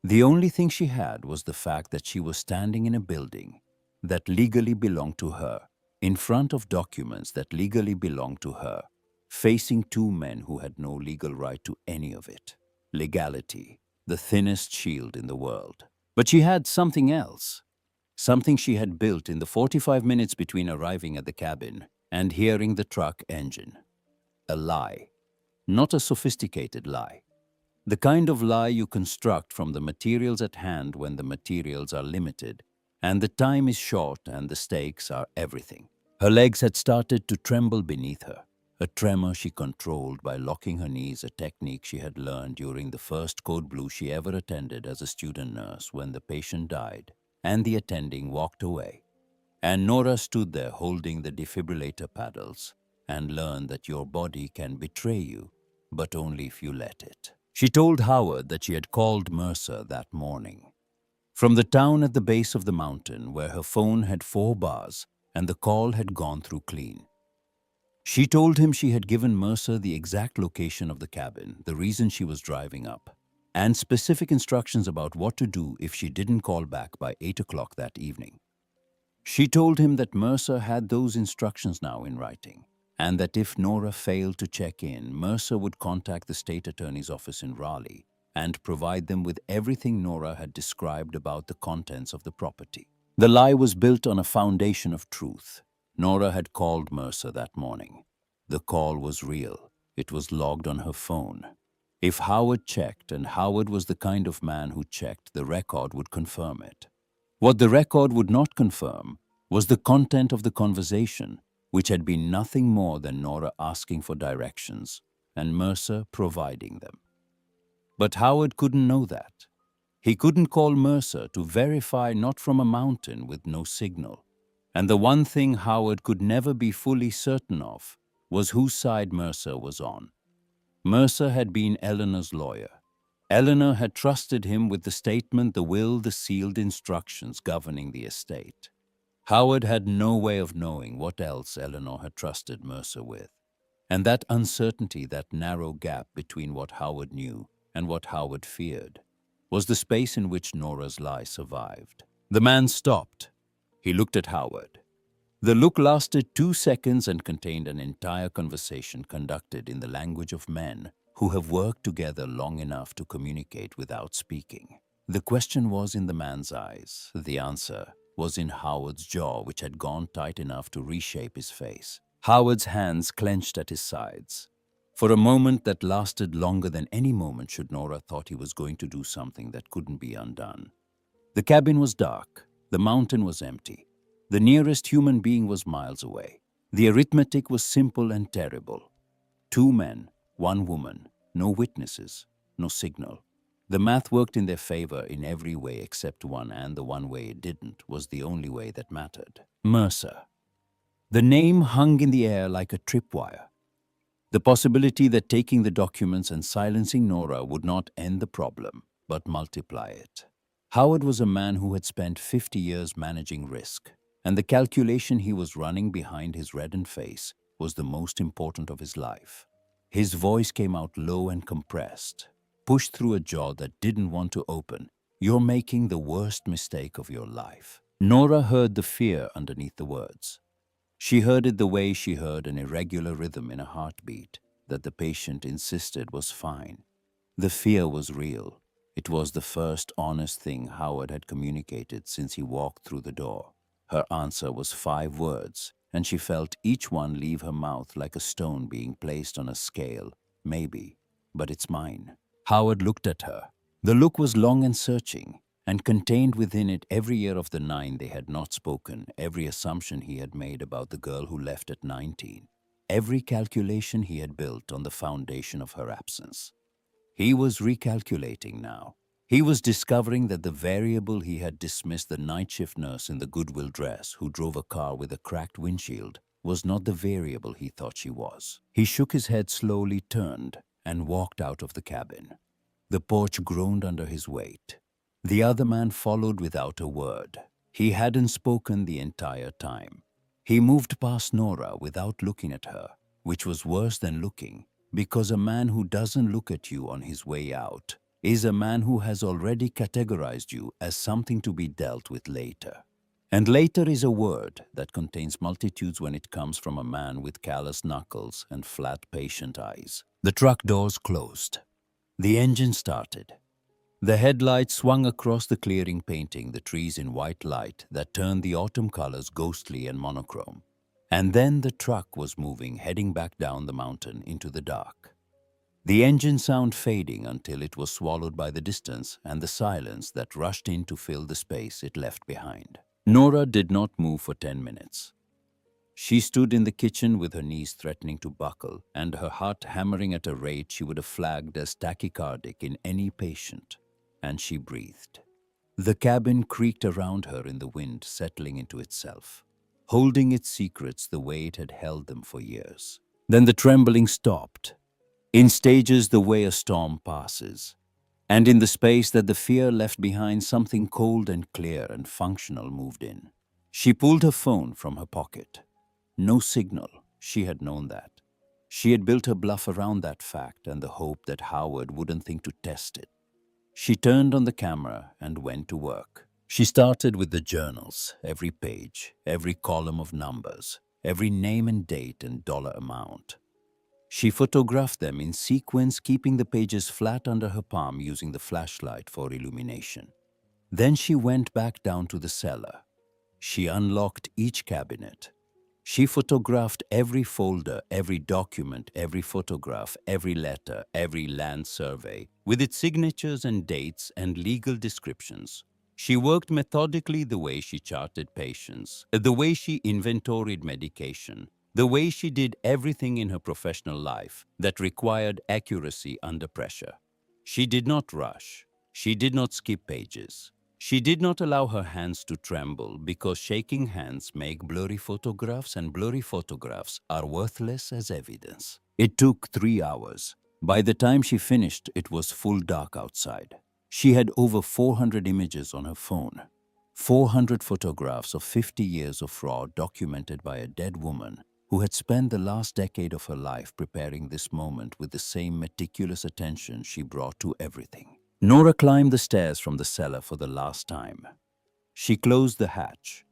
The only thing she had was the fact that she was standing in a building that legally belonged to her, in front of documents that legally belonged to her, facing 2 men who had no legal right to any of it. Legality, the thinnest shield in the world. But she had something else, something she had built in the 45 minutes between arriving at the cabin and hearing the truck engine. A lie, not a sophisticated lie. The kind of lie you construct from the materials at hand when the materials are limited and the time is short and the stakes are everything. Her legs had started to tremble beneath her. a tremor she controlled by locking her knees, a technique she had learned during the first code blue she ever attended as a student nurse when the patient died and the attending walked away. And Nora stood there holding the defibrillator paddles and learned that your body can betray you, but only if you let it. She told Howard that she had called Mercer that morning from the town at the base of the mountain where her phone had 4 bars and the call had gone through clean. She told him she had given Mercer the exact location of the cabin, the reason she was driving up, and specific instructions about what to do if she didn't call back by 8 o'clock that evening. She told him that Mercer had those instructions now in writing, and that if Nora failed to check in, Mercer would contact the state attorney's office in Raleigh and provide them with everything Nora had described about the contents of the property. The lie was built on a foundation of truth. Nora had called Mercer that morning. The call was real. It was logged on her phone. If Howard checked, and Howard was the kind of man who checked, the record would confirm it. What the record would not confirm was the content of the conversation, which had been nothing more than Nora asking for directions and Mercer providing them. But Howard couldn't know that. He couldn't call Mercer to verify, not from a mountain with no signal. And the one thing Howard could never be fully certain of was whose side Mercer was on. Mercer had been Eleanor's lawyer. Eleanor had trusted him with the statement, the will, the sealed instructions governing the estate. Howard had no way of knowing what else Eleanor had trusted Mercer with. And that uncertainty, that narrow gap between what Howard knew and what Howard feared, was the space in which Nora's lie survived. The man stopped. He looked at Howard. The look lasted 2 seconds and contained an entire conversation conducted in the language of men who have worked together long enough to communicate without speaking. The question was in the man's eyes. The answer was in Howard's jaw, which had gone tight enough to reshape his face. Howard's hands clenched at his sides. For a moment that lasted longer than any moment should Nora thought he was going to do something that couldn't be undone. The cabin was dark. The mountain was empty. The nearest human being was miles away. The arithmetic was simple and terrible. 2 men, 1 woman, no witnesses, no signal. The math worked in their favor in every way except one, and the one way it didn't was the only way that mattered. Mercer. The name hung in the air like a tripwire. The possibility that taking the documents and silencing Nora would not end the problem, but multiply it. Howard was a man who had spent 50 years managing risk, and the calculation he was running behind his reddened face was the most important of his life. His voice came out low and compressed, pushed through a jaw that didn't want to open. You're making the worst mistake of your life. Nora heard the fear underneath the words. She heard it the way she heard an irregular rhythm in a heartbeat that the patient insisted was fine. The fear was real. It was the first honest thing Howard had communicated since he walked through the door. Her answer was 5 words, and she felt each one leave her mouth like a stone being placed on a scale. Maybe, but it's mine. Howard looked at her. The look was long and searching, and contained within it every year of the 9 they had not spoken, every assumption he had made about the girl who left at 19, every calculation he had built on the foundation of her absence. He was recalculating now. He was discovering that the variable he had dismissed, the night shift nurse in the Goodwill dress who drove a car with a cracked windshield, was not the variable he thought she was. He shook his head, slowly turned, and walked out of the cabin. The porch groaned under his weight. The other man followed without a word. He hadn't spoken the entire time. He moved past Nora without looking at her, which was worse than looking, because a man who doesn't look at you on his way out is a man who has already categorized you as something to be dealt with later. And later is a word that contains multitudes when it comes from a man with callous knuckles and flat, patient eyes. The truck doors closed. The engine started. The headlights swung across the clearing, painting the trees in white light that turned the autumn colors ghostly and monochrome. And then the truck was moving, heading back down the mountain into the dark. The engine sound fading until it was swallowed by the distance and the silence that rushed in to fill the space it left behind. Nora did not move for 10 minutes. She stood in the kitchen with her knees threatening to buckle and her heart hammering at a rate she would have flagged as tachycardic in any patient. And she breathed. The cabin creaked around her in the wind, settling into itself, holding its secrets the way it had held them for years. Then the trembling stopped, in stages the way a storm passes, and in the space that the fear left behind, something cold and clear and functional moved in. She pulled her phone from her pocket. No signal, she had known that. She had built her bluff around that fact and the hope that Howard wouldn't think to test it. She turned on the camera and went to work. She started with the journals, every page, every column of numbers, every name and date and dollar amount. She photographed them in sequence, keeping the pages flat under her palm using the flashlight for illumination. Then she went back down to the cellar. She unlocked each cabinet. She photographed every folder, every document, every photograph, every letter, every land survey, with its signatures and dates and legal descriptions. She worked methodically the way she charted patients, the way she inventoried medication, the way she did everything in her professional life that required accuracy under pressure. She did not rush. She did not skip pages. She did not allow her hands to tremble because shaking hands make blurry photographs and blurry photographs are worthless as evidence. It took 3 hours. By the time she finished, it was full dark outside. She had over 400 images on her phone. 400 photographs of 50 years of fraud documented by a dead woman who had spent the last decade of her life preparing this moment with the same meticulous attention she brought to everything. Nora climbed the stairs from the cellar for the last time. She closed the hatch.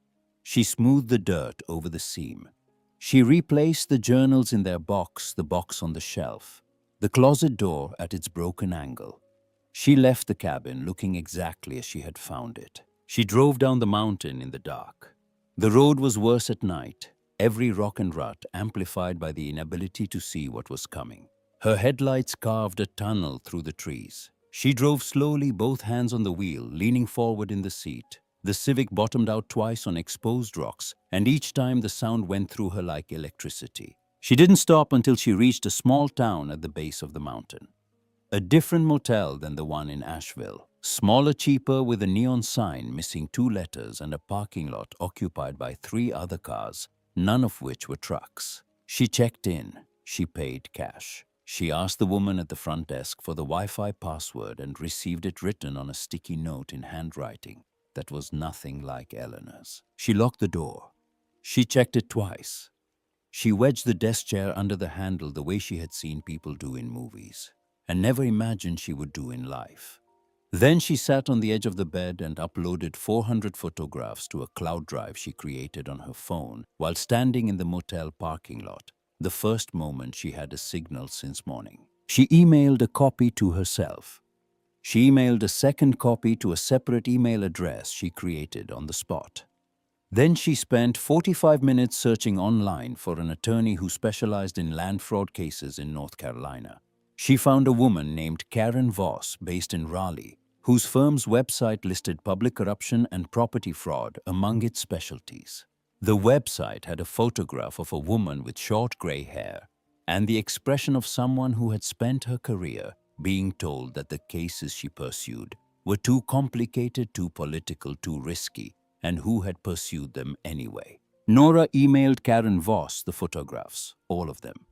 She smoothed the dirt over the seam. She replaced the journals in their box, the box on the shelf, the closet door at its broken angle. She left the cabin looking exactly as she had found it. She drove down the mountain in the dark. The road was worse at night, every rock and rut amplified by the inability to see what was coming. Her headlights carved a tunnel through the trees. She drove slowly, both hands on the wheel, leaning forward in the seat. The Civic bottomed out twice on exposed rocks, and each time the sound went through her like electricity. She didn't stop until she reached a small town at the base of the mountain. A different motel than the one in Asheville. Smaller, cheaper, with a neon sign missing 2 letters and a parking lot occupied by 3 other cars, none of which were trucks. She checked in. She paid cash. She asked the woman at the front desk for the Wi-Fi password and received it written on a sticky note in handwriting that was nothing like Eleanor's. She locked the door. She checked it twice. She wedged the desk chair under the handle the way she had seen people do in movies and never imagined she would do in life. Then she sat on the edge of the bed and uploaded 400 photographs to a cloud drive she created on her phone while standing in the motel parking lot, the first moment she had a signal since morning. She emailed a copy to herself. She emailed a second copy to a separate email address she created on the spot. Then she spent 45 minutes searching online for an attorney who specialized in land fraud cases in North Carolina. She found a woman named Karen Voss, based in Raleigh, whose firm's website listed public corruption and property fraud among its specialties. The website had a photograph of a woman with short gray hair and the expression of someone who had spent her career being told that the cases she pursued were too complicated, too political, too risky, and who had pursued them anyway. Nora emailed Karen Voss the photographs, all of them.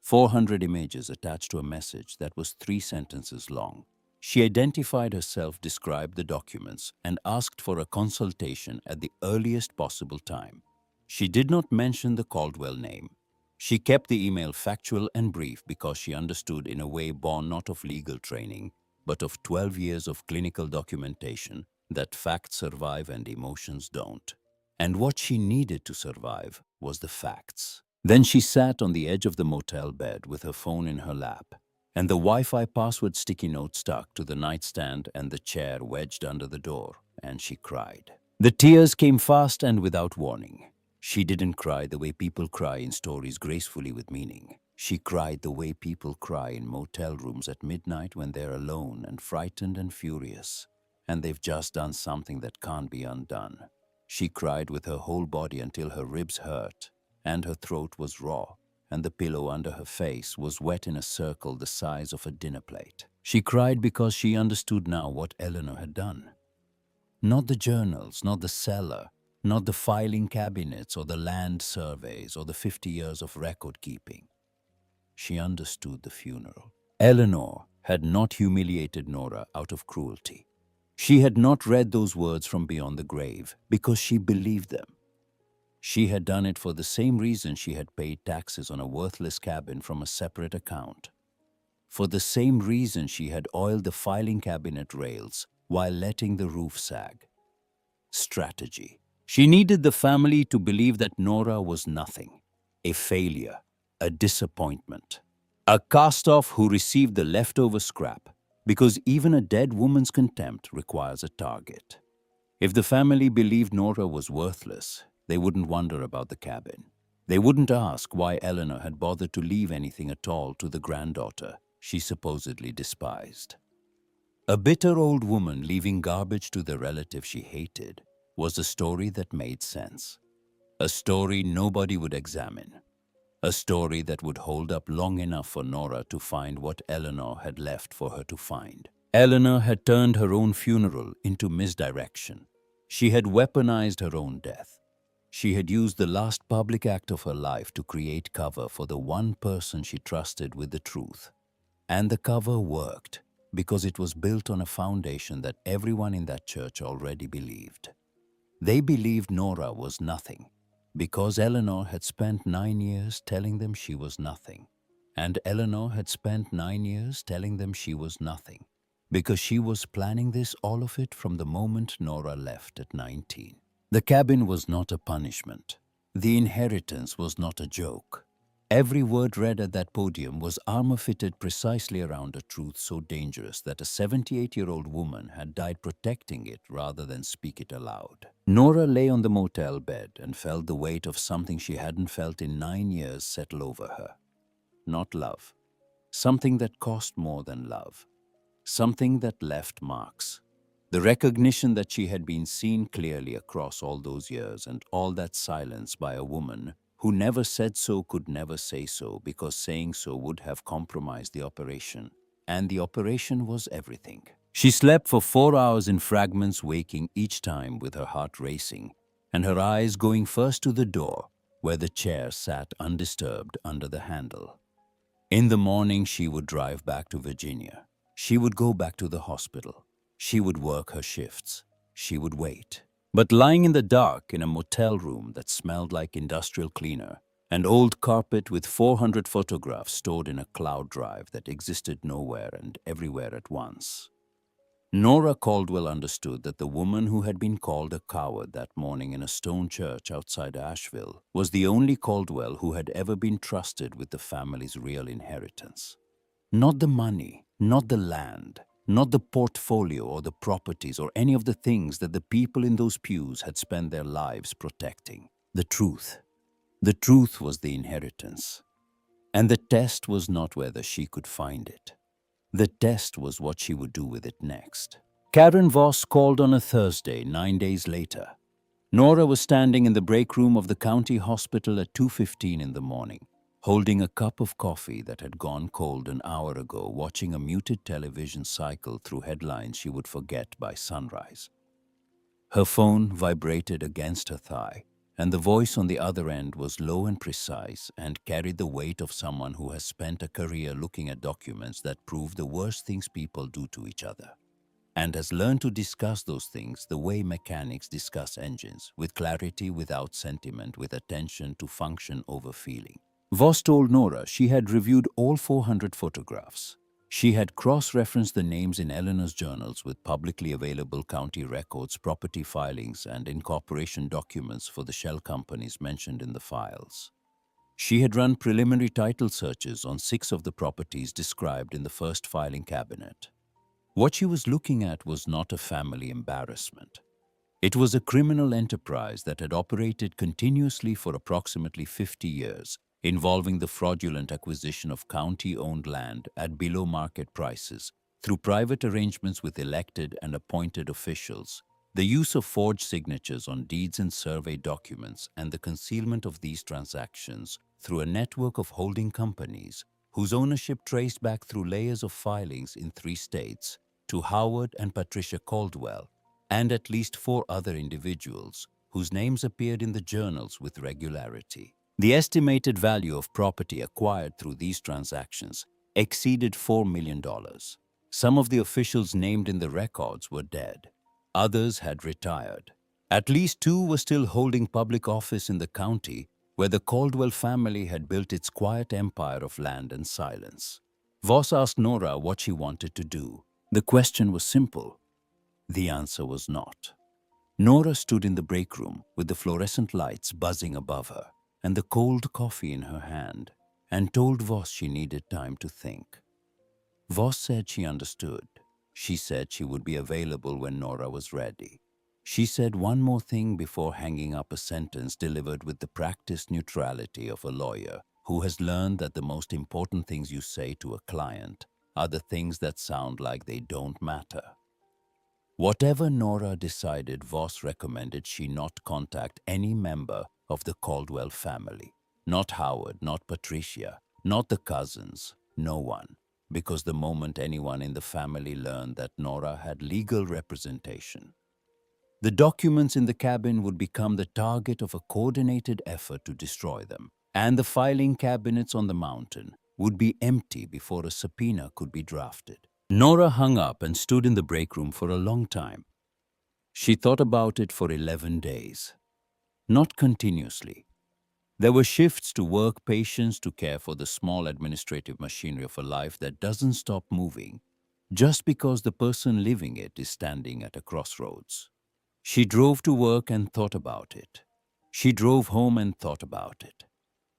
400 images attached to a message that was 3 sentences long. She identified herself, described the documents, and asked for a consultation at the earliest possible time. She did not mention the Caldwell name. She kept the email factual and brief because she understood, in a way born not of legal training, but of 12 years of clinical documentation, that facts survive and emotions don't. And what she needed to survive was the facts. Then she sat on the edge of the motel bed with her phone in her lap, and the Wi-Fi password sticky note stuck to the nightstand and the chair wedged under the door, and she cried. The tears came fast and without warning. She didn't cry the way people cry in stories, gracefully with meaning. She cried the way people cry in motel rooms at midnight when they're alone and frightened and furious, and they've just done something that can't be undone. She cried with her whole body until her ribs hurt. and her throat was raw, and the pillow under her face was wet in a circle the size of a dinner plate. She cried because she understood now what Eleanor had done. Not the journals, not the cellar, not the filing cabinets or the land surveys or the 50 years of record keeping. She understood the funeral. Eleanor had not humiliated Nora out of cruelty. She had not read those words from beyond the grave because she believed them. She had done it for the same reason she had paid taxes on a worthless cabin from a separate account. For the same reason she had oiled the filing cabinet rails while letting the roof sag. Strategy. She needed the family to believe that Nora was nothing, a failure, a disappointment, a cast-off who received the leftover scrap, because even a dead woman's contempt requires a target. If the family believed Nora was worthless, they wouldn't wonder about the cabin. They wouldn't ask why Eleanor had bothered to leave anything at all to the granddaughter she supposedly despised. A bitter old woman leaving garbage to the relative she hated was a story that made sense. A story nobody would examine. A story that would hold up long enough for Nora to find what Eleanor had left for her to find. Eleanor had turned her own funeral into misdirection. She had weaponized her own death. She had used the last public act of her life to create cover for the one person she trusted with the truth. And the cover worked because it was built on a foundation that everyone in that church already believed. They believed Nora was nothing because Eleanor had spent 9 years telling them she was nothing. And Eleanor had spent 9 years telling them she was nothing because she was planning this, all of it, from the moment Nora left at 19. The cabin was not a punishment. The inheritance was not a joke. Every word read at that podium was armor-fitted precisely around a truth so dangerous that a 78-year-old woman had died protecting it rather than speak it aloud. Nora lay on the motel bed and felt the weight of something she hadn't felt in 9 years settle over her. Not love. Something that cost more than love. Something that left marks. The recognition that she had been seen clearly across all those years and all that silence by a woman who never said so could never say so because saying so would have compromised the operation. And the operation was everything. She slept for 4 hours in fragments, waking each time with her heart racing and her eyes going first to the door where the chair sat undisturbed under the handle. In the morning, she would drive back to Virginia. She would go back to the hospital. She would work her shifts. She would wait. But lying in the dark in a motel room that smelled like industrial cleaner, and old carpet with 400 photographs stored in a cloud drive that existed nowhere and everywhere at once. Nora Caldwell understood that the woman who had been called a coward that morning in a stone church outside Asheville was the only Caldwell who had ever been trusted with the family's real inheritance. Not the money, not the land, not the portfolio or the properties or any of the things that the people in those pews had spent their lives protecting. The truth. The truth was the inheritance. And the test was not whether she could find it. The test was what she would do with it next. Karen Voss called on a Thursday, 9 days later. Nora was standing in the break room of the county hospital at 2:15 in the morning, holding a cup of coffee that had gone cold an hour ago, watching a muted television cycle through headlines she would forget by sunrise. Her phone vibrated against her thigh, and the voice on the other end was low and precise and carried the weight of someone who has spent a career looking at documents that prove the worst things people do to each other, and has learned to discuss those things the way mechanics discuss engines, with clarity without sentiment, with attention to function over feeling. Voss told Nora she had reviewed all 400 photographs. She had cross-referenced the names in Eleanor's journals with publicly available county records, property filings, and incorporation documents for the shell companies mentioned in the files. She had run preliminary title searches on 6 of the properties described in the first filing cabinet. What she was looking at was not a family embarrassment. It was a criminal enterprise that had operated continuously for approximately 50 years, involving the fraudulent acquisition of county-owned land at below-market prices through private arrangements with elected and appointed officials The use of forged signatures on deeds and survey documents and the concealment of these transactions through a network of holding companies whose ownership traced back through layers of filings in 3 states to Howard and Patricia Caldwell and at least 4 other individuals whose names appeared in the journals with regularity. The estimated value of property acquired through these transactions exceeded $4 million. Some of the officials named in the records were dead. Others had retired. At least 2 were still holding public office in the county where the Caldwell family had built its quiet empire of land and silence. Voss asked Nora what she wanted to do. The question was simple. The answer was not. Nora stood in the break room with the fluorescent lights buzzing above her and the cold coffee in her hand and told Voss she needed time to think. Voss said she understood. She said she would be available when Nora was ready. She said one more thing before hanging up a sentence delivered with the practiced neutrality of a lawyer who has learned that the most important things you say to a client are the things that sound like they don't matter. Whatever Nora decided, Voss recommended she not contact any member of the Caldwell family. Not Howard, not Patricia, not the cousins, no one. Because the moment anyone in the family learned that Nora had legal representation, the documents in the cabin would become the target of a coordinated effort to destroy them, and the filing cabinets on the mountain would be empty before a subpoena could be drafted. Nora hung up and stood in the break room for a long time. She thought about it for 11 days. Not continuously. There were shifts to work, patience to care for the small administrative machinery of a life that doesn't stop moving just because the person living it is standing at a crossroads. She drove to work and thought about it. She drove home and thought about it.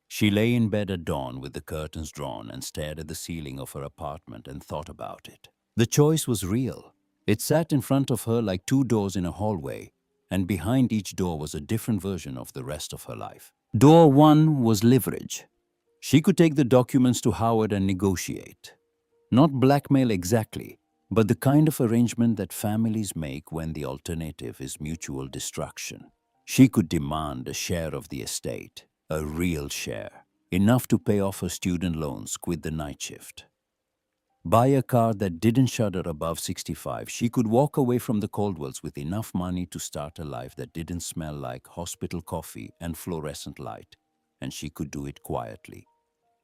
She lay in bed at dawn with the curtains drawn and stared at the ceiling of her apartment and thought about it. The choice was real. It sat in front of her like 2 doors in a hallway, and behind each door was a different version of the rest of her life. Door 1 was leverage. She could take the documents to Howard and negotiate. Not blackmail exactly, but the kind of arrangement that families make when the alternative is mutual destruction. She could demand a share of the estate, a real share, enough to pay off her student loans, quit the night shift. Buy a car that didn't shudder above 65. She could walk away from the Caldwells with enough money to start a life that didn't smell like hospital coffee and fluorescent light, and she could do it quietly.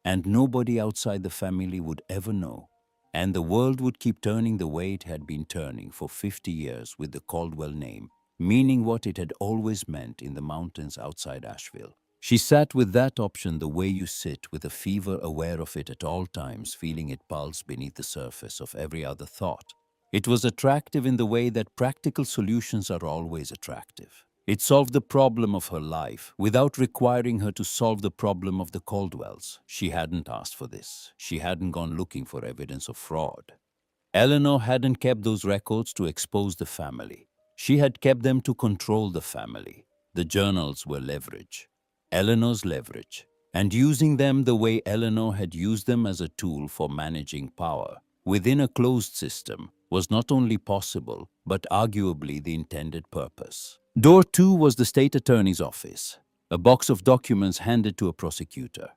And nobody outside the family would ever know, and the world would keep turning the way it had been turning for 50 years with the Caldwell name, meaning what it had always meant in the mountains outside Asheville. She sat with that option the way you sit with a fever, aware of it at all times, feeling it pulse beneath the surface of every other thought. It was attractive in the way that practical solutions are always attractive. It solved the problem of her life without requiring her to solve the problem of the Caldwells. She hadn't asked for this. She hadn't gone looking for evidence of fraud. Eleanor hadn't kept those records to expose the family. She had kept them to control the family. The journals were leverage. Eleanor's leverage, and using them the way Eleanor had used them as a tool for managing power within a closed system was not only possible, but arguably the intended purpose. Door 2 was the state attorney's office, a box of documents handed to a prosecutor.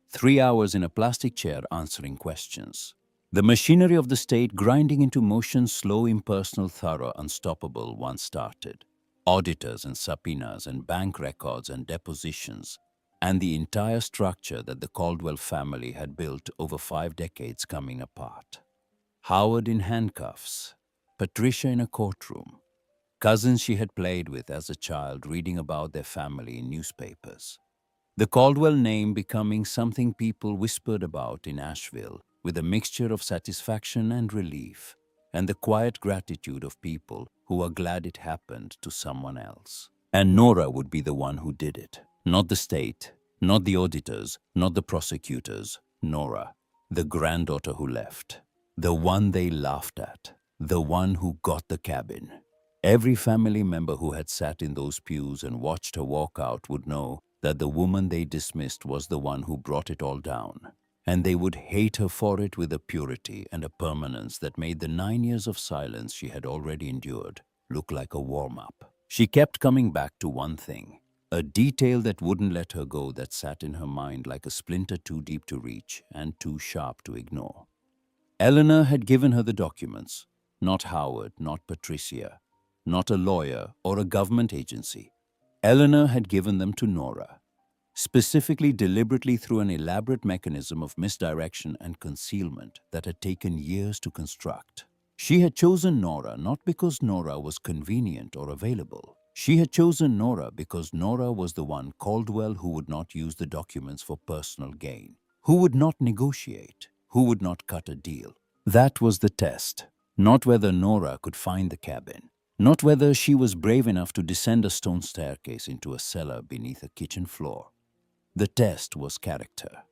3 hours in a plastic chair answering questions. The machinery of the state grinding into motion, slow, impersonal, thorough, unstoppable once started. Auditors and subpoenas and bank records and depositions, and the entire structure that the Caldwell family had built over 5 decades coming apart. Howard in handcuffs, Patricia in a courtroom, cousins she had played with as a child reading about their family in newspapers. The Caldwell name becoming something people whispered about in Asheville with a mixture of satisfaction and relief, and the quiet gratitude of people who are glad it happened to someone else. And Nora would be the one who did it. Not the state, not the auditors, not the prosecutors. Nora, the granddaughter who left. The one they laughed at. The one who got the cabin. Every family member who had sat in those pews and watched her walk out would know that the woman they dismissed was the one who brought it all down. And they would hate her for it with a purity and a permanence that made the 9 years of silence she had already endured look like a warm-up. She kept coming back to one thing, a detail that wouldn't let her go, that sat in her mind like a splinter too deep to reach and too sharp to ignore. Eleanor had given her the documents, not Howard, not Patricia, not a lawyer or a government agency. Eleanor had given them to Nora, specifically, deliberately, through an elaborate mechanism of misdirection and concealment that had taken years to construct. She had chosen Nora not because Nora was convenient or available. She had chosen Nora because Nora was the one Caldwell who would not use the documents for personal gain, who would not negotiate, who would not cut a deal. That was the test, not whether Nora could find the cabin, not whether she was brave enough to descend a stone staircase into a cellar beneath a kitchen floor. The test was character.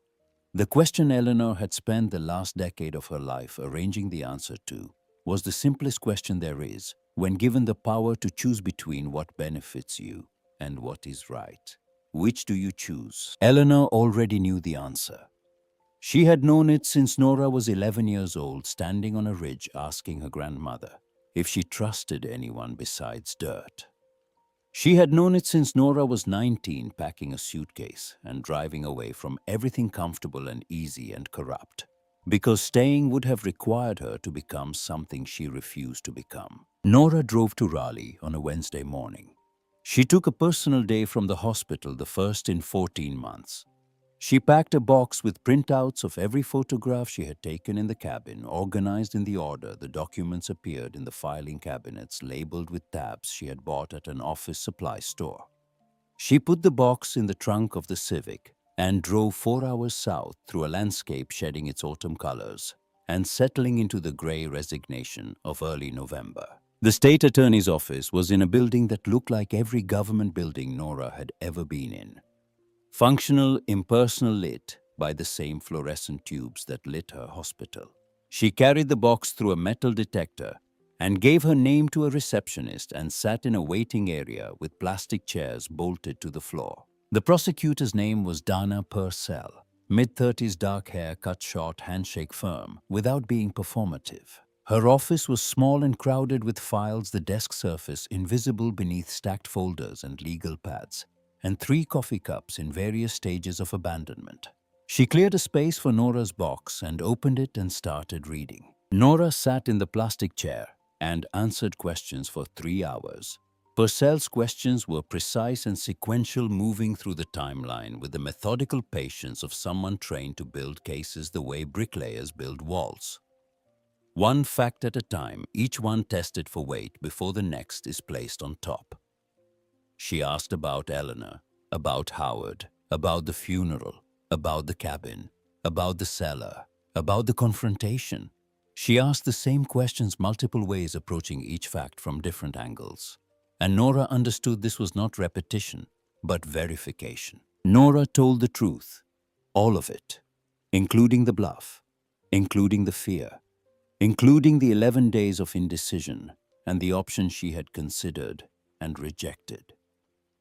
The question Eleanor had spent the last decade of her life arranging the answer to was the simplest question there is when given the power to choose between what benefits you and what is right. Which do you choose? Eleanor already knew the answer. She had known it since Nora was 11 years old, standing on a ridge asking her grandmother if she trusted anyone besides dirt. She had known it since Nora was 19, packing a suitcase and driving away from everything comfortable and easy and corrupt, because staying would have required her to become something she refused to become. Nora drove to Raleigh on a Wednesday morning. She took a personal day from the hospital, the first in 14 months. She packed a box with printouts of every photograph she had taken in the cabin, organized in the order the documents appeared in the filing cabinets, labeled with tabs she had bought at an office supply store. She put the box in the trunk of the Civic and drove 4 hours south through a landscape shedding its autumn colors and settling into the gray resignation of early November. The state attorney's office was in a building that looked like every government building Nora had ever been in. Functional, impersonal, lit by the same fluorescent tubes that lit her hospital. She carried the box through a metal detector and gave her name to a receptionist and sat in a waiting area with plastic chairs bolted to the floor. The prosecutor's name was Dana Purcell, mid-30s, dark hair, cut short, handshake firm, without being performative. Her office was small and crowded with files, the desk surface invisible beneath stacked folders and legal pads, and 3 coffee cups in various stages of abandonment. She cleared a space for Nora's box and opened it and started reading. Nora sat in the plastic chair and answered questions for 3 hours. Purcell's questions were precise and sequential, moving through the timeline with the methodical patience of someone trained to build cases the way bricklayers build walls. One fact at a time, each one tested for weight before the next is placed on top. She asked about Eleanor, about Howard, about the funeral, about the cabin, about the cellar, about the confrontation. She asked the same questions multiple ways, approaching each fact from different angles. And Nora understood this was not repetition, but verification. Nora told the truth, all of it, including the bluff, including the fear, including the 11 days of indecision and the option she had considered and rejected.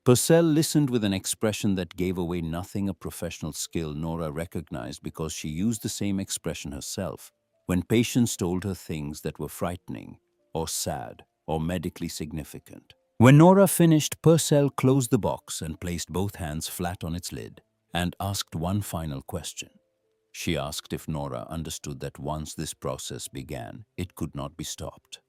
Purcell listened with an expression that gave away nothing, a professional skill Nora recognized because she used the same expression herself when patients told her things that were frightening or sad or medically significant. When Nora finished, Purcell closed the box and placed both hands flat on its lid and asked one final question. She asked if Nora understood that once this process began, it could not be stopped,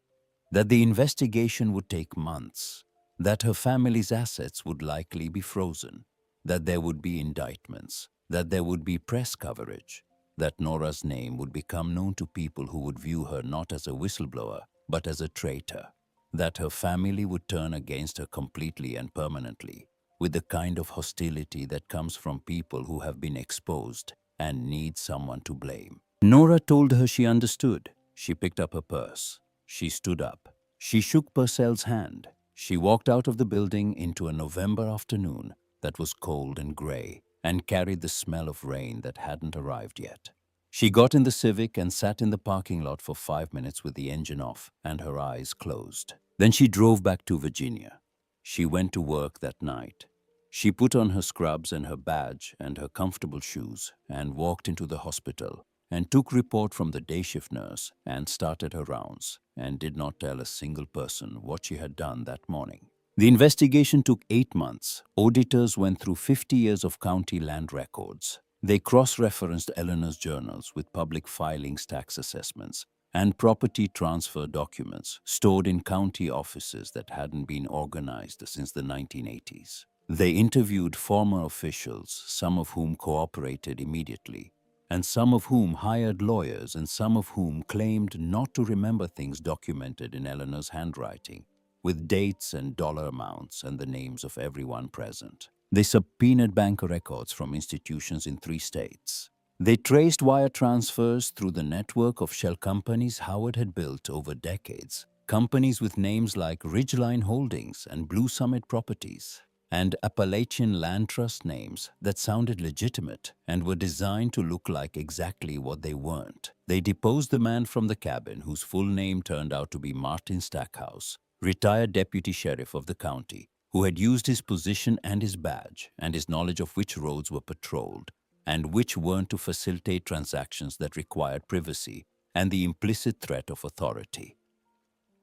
that the investigation would take months, that her family's assets would likely be frozen, that there would be indictments, that there would be press coverage, that Nora's name would become known to people who would view her not as a whistleblower, but as a traitor, that her family would turn against her completely and permanently, with the kind of hostility that comes from people who have been exposed and need someone to blame. Nora told her she understood. She picked up her purse. She stood up. She shook Purcell's hand. She walked out of the building into a November afternoon that was cold and gray and carried the smell of rain that hadn't arrived yet. She got in the Civic and sat in the parking lot for 5 minutes with the engine off and her eyes closed. Then she drove back to Virginia. She went to work that night. She put on her scrubs and her badge and her comfortable shoes and walked into the hospital and took report from the day shift nurse and started her rounds and did not tell a single person what she had done that morning. The investigation took 8 months. Auditors went through 50 years of county land records. They cross-referenced Eleanor's journals with public filings, tax assessments, and property transfer documents stored in county offices that hadn't been organized since the 1980s. They interviewed former officials, some of whom cooperated immediately, and some of whom hired lawyers, and some of whom claimed not to remember things documented in Eleanor's handwriting, with dates and dollar amounts and the names of everyone present. They subpoenaed bank records from institutions in 3 states. They traced wire transfers through the network of shell companies Howard had built over decades, companies with names like Ridgeline Holdings and Blue Summit Properties, and Appalachian Land Trust names that sounded legitimate and were designed to look like exactly what they weren't. They deposed the man from the cabin, whose full name turned out to be Martin Stackhouse, retired deputy sheriff of the county, who had used his position and his badge and his knowledge of which roads were patrolled and which weren't to facilitate transactions that required privacy and the implicit threat of authority.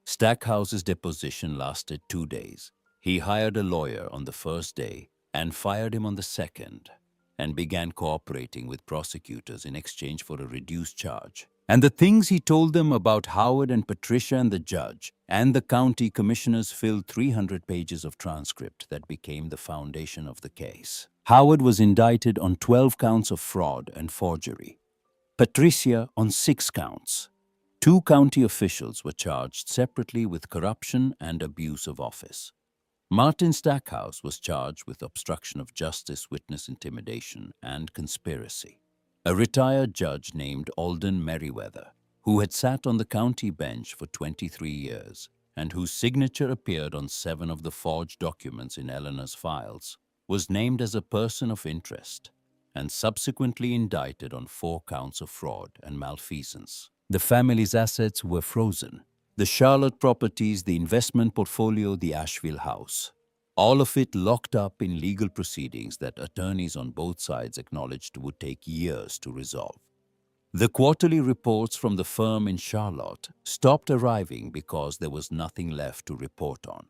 Stackhouse's deposition lasted 2 days. He hired a lawyer on the first day and fired him on the second, and began cooperating with prosecutors in exchange for a reduced charge. And the things he told them about Howard and Patricia and the judge and the county commissioners filled 300 pages of transcript that became the foundation of the case. Howard was indicted on 12 counts of fraud and forgery. Patricia on 6 counts. 2 county officials were charged separately with corruption and abuse of office. Martin Stackhouse was charged with obstruction of justice, witness intimidation, and conspiracy. A retired judge named Alden Merriweather, who had sat on the county bench for 23 years and whose signature appeared on 7 of the forged documents in Eleanor's files, was named as a person of interest and subsequently indicted on 4 counts of fraud and malfeasance. The family's assets were frozen. The Charlotte properties, the investment portfolio, the Asheville house. All of it locked up in legal proceedings that attorneys on both sides acknowledged would take years to resolve. The quarterly reports from the firm in Charlotte stopped arriving because there was nothing left to report on.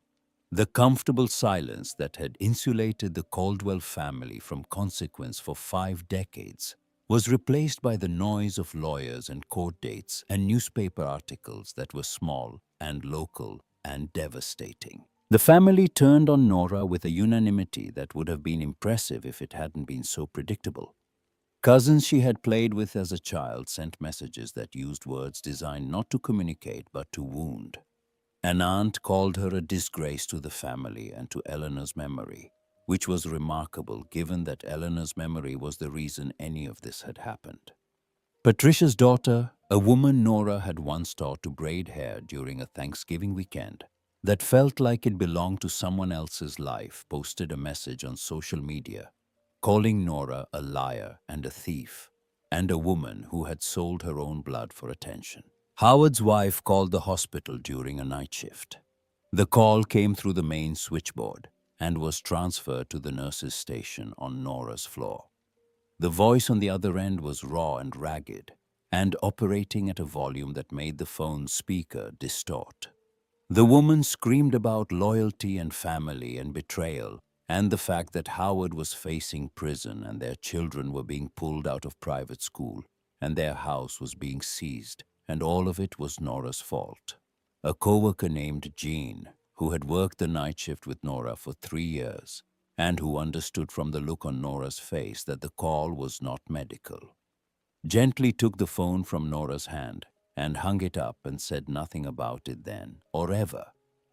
The comfortable silence that had insulated the Caldwell family from consequence for 5 decades was replaced by the noise of lawyers and court dates and newspaper articles that were small and local and devastating. The family turned on Nora with a unanimity that would have been impressive if it hadn't been so predictable. Cousins she had played with as a child sent messages that used words designed not to communicate but to wound. An aunt called her a disgrace to the family and to Eleanor's memory, which was remarkable given that Eleanor's memory was the reason any of this had happened. Patricia's daughter, a woman Nora had once taught to braid hair during a Thanksgiving weekend that felt like it belonged to someone else's life, posted a message on social media calling Nora a liar and a thief, and a woman who had sold her own blood for attention. Howard's wife called the hospital during a night shift. The call came through the main switchboard and was transferred to the nurse's station on Nora's floor. The voice on the other end was raw and ragged, and operating at a volume that made the phone's speaker distort. The woman screamed about loyalty and family and betrayal, and the fact that Howard was facing prison and their children were being pulled out of private school and their house was being seized, and all of it was Nora's fault. A coworker named Jean, who had worked the night shift with Nora for 3 years, and who understood from the look on Nora's face that the call was not medical, gently took the phone from Nora's hand and hung it up and said nothing about it then or ever,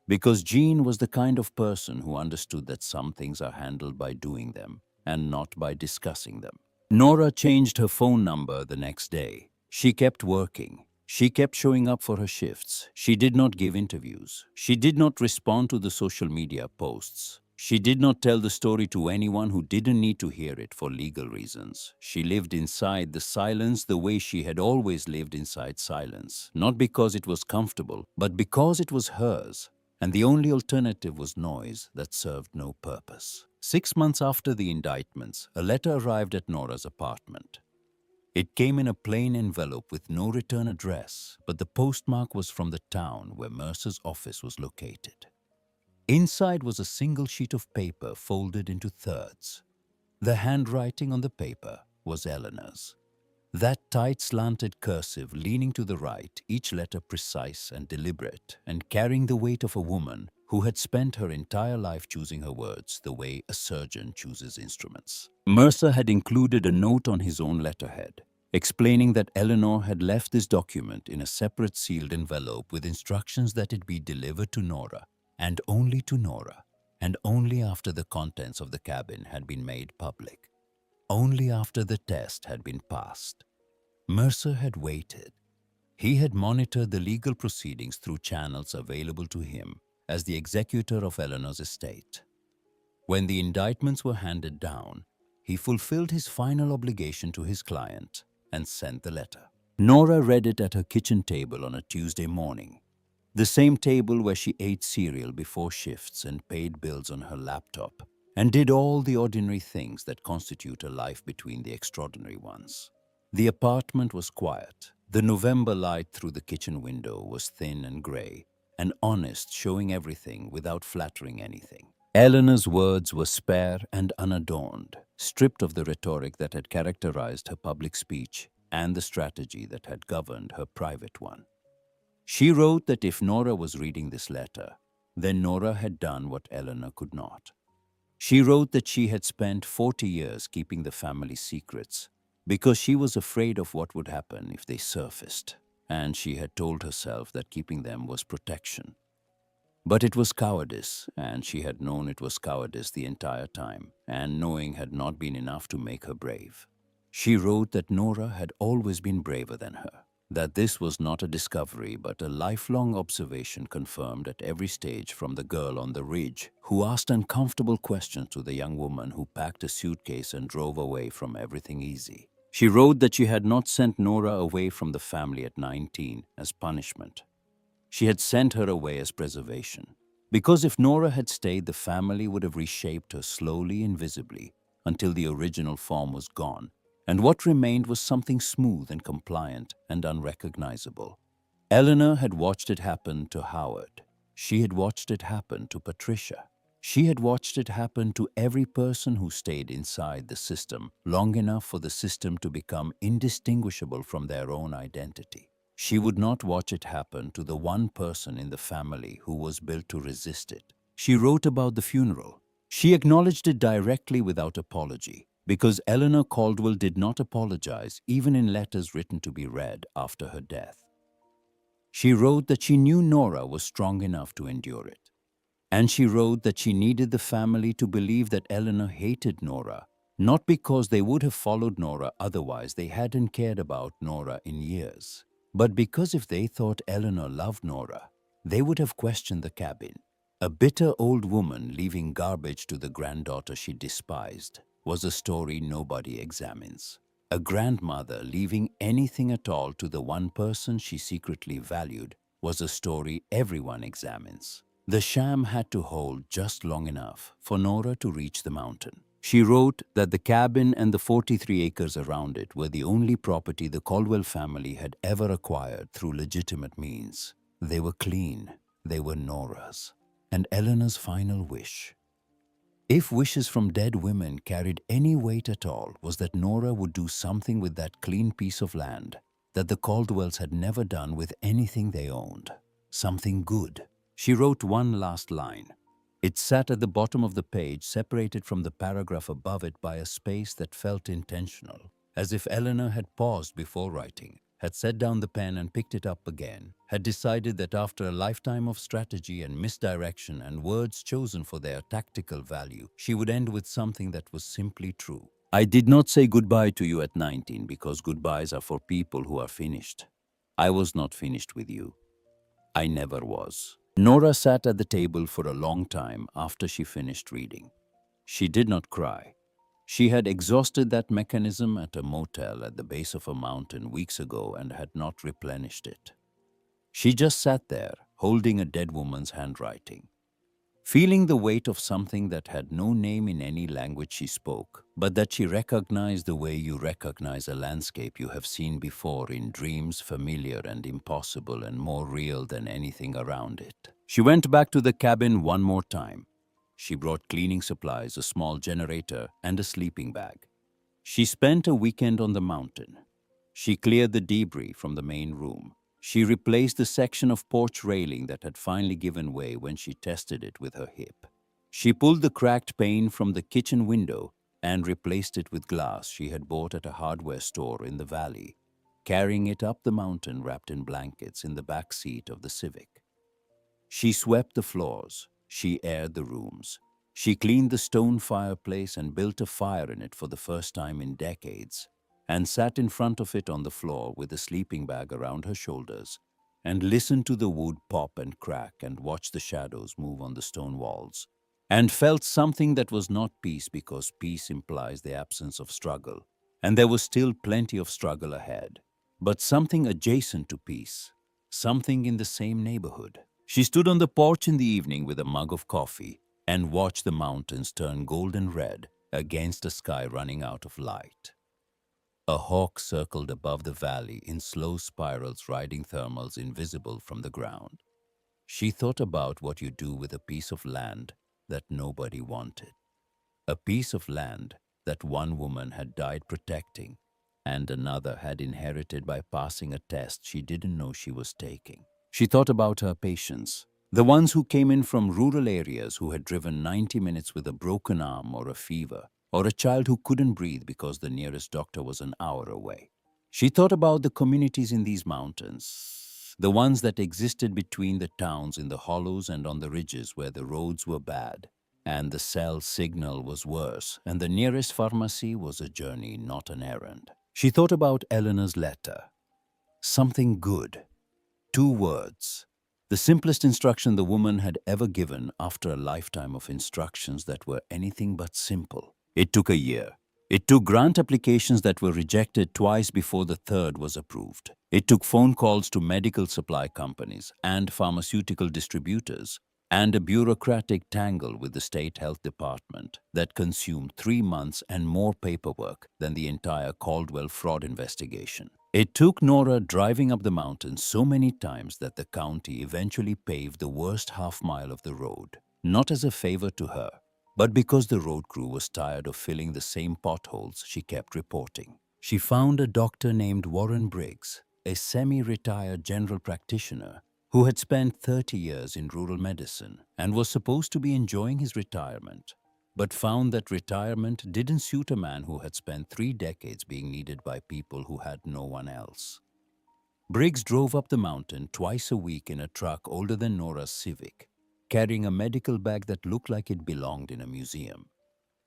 because Jean was the kind of person who understood that some things are handled by doing them and not by discussing them. Nora changed her phone number the next day. She kept working. She kept showing up for her shifts. She did not give interviews. She did not respond to the social media posts. She did not tell the story to anyone who didn't need to hear it for legal reasons. She lived inside the silence the way she had always lived inside silence, not because it was comfortable, but because it was hers, and the only alternative was noise that served no purpose. 6 months after the indictments, a letter arrived at Nora's apartment. It came in a plain envelope with no return address, but the postmark was from the town where Mercer's office was located. Inside was a single sheet of paper folded into thirds. The handwriting on the paper was Eleanor's. That tight slanted cursive leaning to the right, each letter precise and deliberate, and carrying the weight of a woman who had spent her entire life choosing her words the way a surgeon chooses instruments. Mercer had included a note on his own letterhead, explaining that Eleanor had left this document in a separate sealed envelope with instructions that it be delivered to Nora, and only after the contents of the cabin had been made public. Only after the test had been passed. Mercer had waited. He had monitored the legal proceedings through channels available to him as the executor of Eleanor's estate. When the indictments were handed down, he fulfilled his final obligation to his client and sent the letter. Nora read it at her kitchen table on a Tuesday morning, the same table where she ate cereal before shifts and paid bills on her laptop, and did all the ordinary things that constitute a life between the extraordinary ones. The apartment was quiet. The November light through the kitchen window was thin and gray, and honest, showing everything without flattering anything. Eleanor's words were spare and unadorned, stripped of the rhetoric that had characterized her public speech and the strategy that had governed her private one. She wrote that if Nora was reading this letter, then Nora had done what Eleanor could not. She wrote that she had spent 40 years keeping the family secrets because she was afraid of what would happen if they surfaced, and she had told herself that keeping them was protection. But it was cowardice, and she had known it was cowardice the entire time, and knowing had not been enough to make her brave. She wrote that Nora had always been braver than her, that this was not a discovery but a lifelong observation confirmed at every stage, from the girl on the ridge who asked uncomfortable questions to the young woman who packed a suitcase and drove away from everything easy. She wrote that she had not sent Nora away from the family at 19 as punishment. She had sent her away as preservation, because if Nora had stayed, the family would have reshaped her slowly, invisibly, until the original form was gone, and what remained was something smooth and compliant and unrecognizable. Eleanor had watched it happen to Howard. She had watched it happen to Patricia. She had watched it happen to every person who stayed inside the system long enough for the system to become indistinguishable from their own identity. She would not watch it happen to the one person in the family who was built to resist it. She wrote about the funeral. She acknowledged it directly without apology, because Nora Caldwell did not apologize even in letters written to be read after her death. She wrote that she knew Nora was strong enough to endure it. And she wrote that she needed the family to believe that Eleanor hated Nora, not because they would have followed Nora otherwise, they hadn't cared about Nora in years, but because if they thought Eleanor loved Nora, they would have questioned the cabin. A bitter old woman leaving garbage to the granddaughter she despised was a story nobody examines. A grandmother leaving anything at all to the one person she secretly valued was a story everyone examines. The sham had to hold just long enough for Nora to reach the mountain. She wrote that the cabin and the 43 acres around it were the only property the Caldwell family had ever acquired through legitimate means. They were clean. They were Nora's. And Eleanor's final wish, if wishes from dead women carried any weight at all, was that Nora would do something with that clean piece of land that the Caldwells had never done with anything they owned. Something good. She wrote one last line. It sat at the bottom of the page, separated from the paragraph above it by a space that felt intentional, as if Eleanor had paused before writing, had set down the pen and picked it up again, had decided that after a lifetime of strategy and misdirection and words chosen for their tactical value, she would end with something that was simply true. I did not say goodbye to you at 19 because goodbyes are for people who are finished. I was not finished with you. I never was. Nora sat at the table for a long time after she finished reading. She did not cry. She had exhausted that mechanism at a motel at the base of a mountain weeks ago and had not replenished it. She just sat there, holding a dead woman's handwriting. feeling the weight of something that had no name in any language she spoke, but that she recognized the way you recognize a landscape you have seen before in dreams, familiar and impossible and more real than anything around it. She went back to the cabin one more time. She brought cleaning supplies, a small generator, and a sleeping bag. She spent a weekend on the mountain. She cleared the debris from the main room. She replaced the section of porch railing that had finally given way when she tested it with her hip. She pulled the cracked pane from the kitchen window and replaced it with glass she had bought at a hardware store in the valley, carrying it up the mountain wrapped in blankets in the back seat of the Civic. She swept the floors. She aired the rooms. She cleaned the stone fireplace and built a fire in it for the first time in decades, and sat in front of it on the floor with a sleeping bag around her shoulders, and listened to the wood pop and crack and watched the shadows move on the stone walls, and felt something that was not peace because peace implies the absence of struggle, and there was still plenty of struggle ahead, but something adjacent to peace, something in the same neighborhood. She stood on the porch in the evening with a mug of coffee and watched the mountains turn golden red against a sky running out of light. A hawk circled above the valley in slow spirals, riding thermals invisible from the ground. She thought about what you do with a piece of land that nobody wanted. A piece of land that one woman had died protecting and another had inherited by passing a test she didn't know she was taking. She thought about her patients, the ones who came in from rural areas who had driven 90 minutes with a broken arm or a fever, or a child who couldn't breathe because the nearest doctor was an hour away. She thought about the communities in these mountains, the ones that existed between the towns in the hollows and on the ridges where the roads were bad, and the cell signal was worse, and the nearest pharmacy was a journey, not an errand. She thought about Eleanor's letter. Something good. 2 words. The simplest instruction the woman had ever given after a lifetime of instructions that were anything but simple. It took a year. It took grant applications that were rejected twice before the third was approved. It took phone calls to medical supply companies and pharmaceutical distributors, and a bureaucratic tangle with the state health department that consumed 3 months and more paperwork than the entire Caldwell fraud investigation. It took Nora driving up the mountain so many times that the county eventually paved the worst half-mile of the road, not as a favor to her, but because the road crew was tired of filling the same potholes she kept reporting. She found a doctor named Warren Briggs, a semi-retired general practitioner who had spent 30 years in rural medicine and was supposed to be enjoying his retirement, but found that retirement didn't suit a man who had spent 3 decades being needed by people who had no one else. Briggs drove up the mountain twice a week in a truck older than Nora's Civic, carrying a medical bag that looked like it belonged in a museum,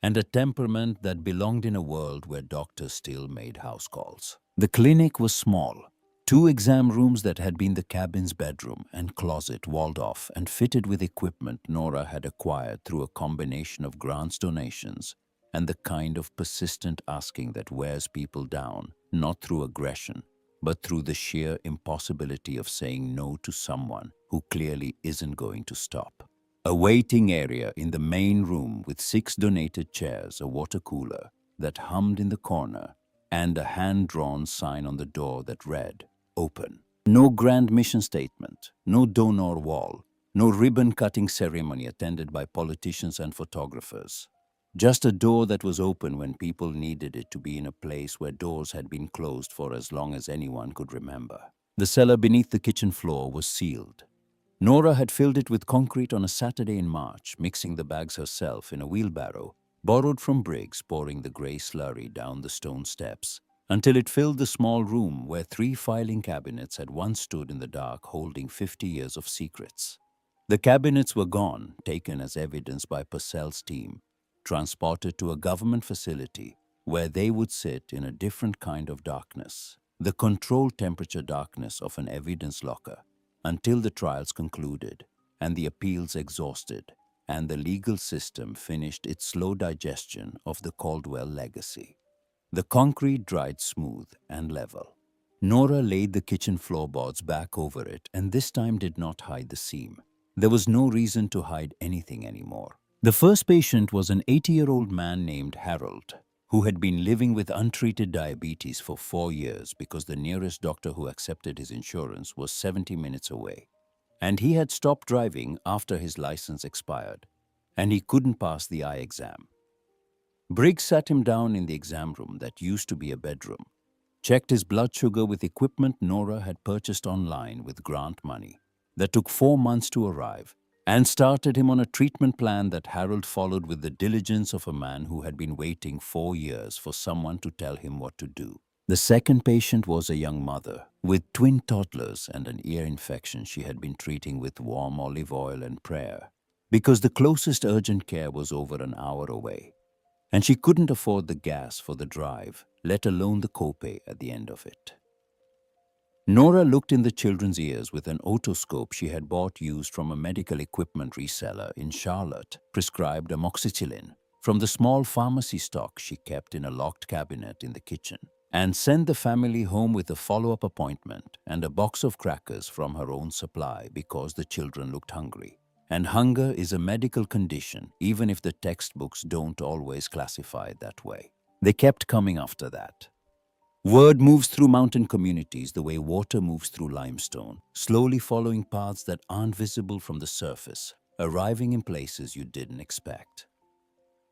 and a temperament that belonged in a world where doctors still made house calls. The clinic was small. 2 exam rooms that had been the cabin's bedroom and closet walled off and fitted with equipment Nora had acquired through a combination of grants, donations, and the kind of persistent asking that wears people down, not through aggression, but through the sheer impossibility of saying no to someone who clearly isn't going to stop. A waiting area in the main room with 6 donated chairs, a water cooler that hummed in the corner, and a hand-drawn sign on the door that read, "Open." No grand mission statement, no donor wall, no ribbon-cutting ceremony attended by politicians and photographers. Just a door that was open when people needed it to be in a place where doors had been closed for as long as anyone could remember. The cellar beneath the kitchen floor was sealed. Nora had filled it with concrete on a Saturday in March, mixing the bags herself in a wheelbarrow, borrowed from Briggs, pouring the gray slurry down the stone steps, until it filled the small room where 3 filing cabinets had once stood in the dark holding 50 years of secrets. The cabinets were gone, taken as evidence by Purcell's team, transported to a government facility where they would sit in a different kind of darkness, the controlled temperature darkness of an evidence locker, until the trials concluded and the appeals exhausted and the legal system finished its slow digestion of the Caldwell legacy. The concrete dried smooth and level. Nora laid the kitchen floorboards back over it and this time did not hide the seam. There was no reason to hide anything anymore. The first patient was an 80-year-old man named Harold, who had been living with untreated diabetes for 4 years because the nearest doctor who accepted his insurance was 70 minutes away. And he had stopped driving after his license expired, and he couldn't pass the eye exam. Briggs sat him down in the exam room that used to be a bedroom, checked his blood sugar with equipment Nora had purchased online with grant money that took 4 months to arrive, and started him on a treatment plan that Harold followed with the diligence of a man who had been waiting 4 years for someone to tell him what to do. The second patient was a young mother with twin toddlers and an ear infection she had been treating with warm olive oil and prayer, because the closest urgent care was over an hour away, and she couldn't afford the gas for the drive, let alone the copay at the end of it. Nora looked in the children's ears with an otoscope she had bought used from a medical equipment reseller in Charlotte, prescribed amoxicillin from the small pharmacy stock she kept in a locked cabinet in the kitchen, and sent the family home with a follow-up appointment and a box of crackers from her own supply because the children looked hungry. And hunger is a medical condition, even if the textbooks don't always classify it that way. They kept coming after that. Word moves through mountain communities the way water moves through limestone, slowly following paths that aren't visible from the surface, arriving in places you didn't expect.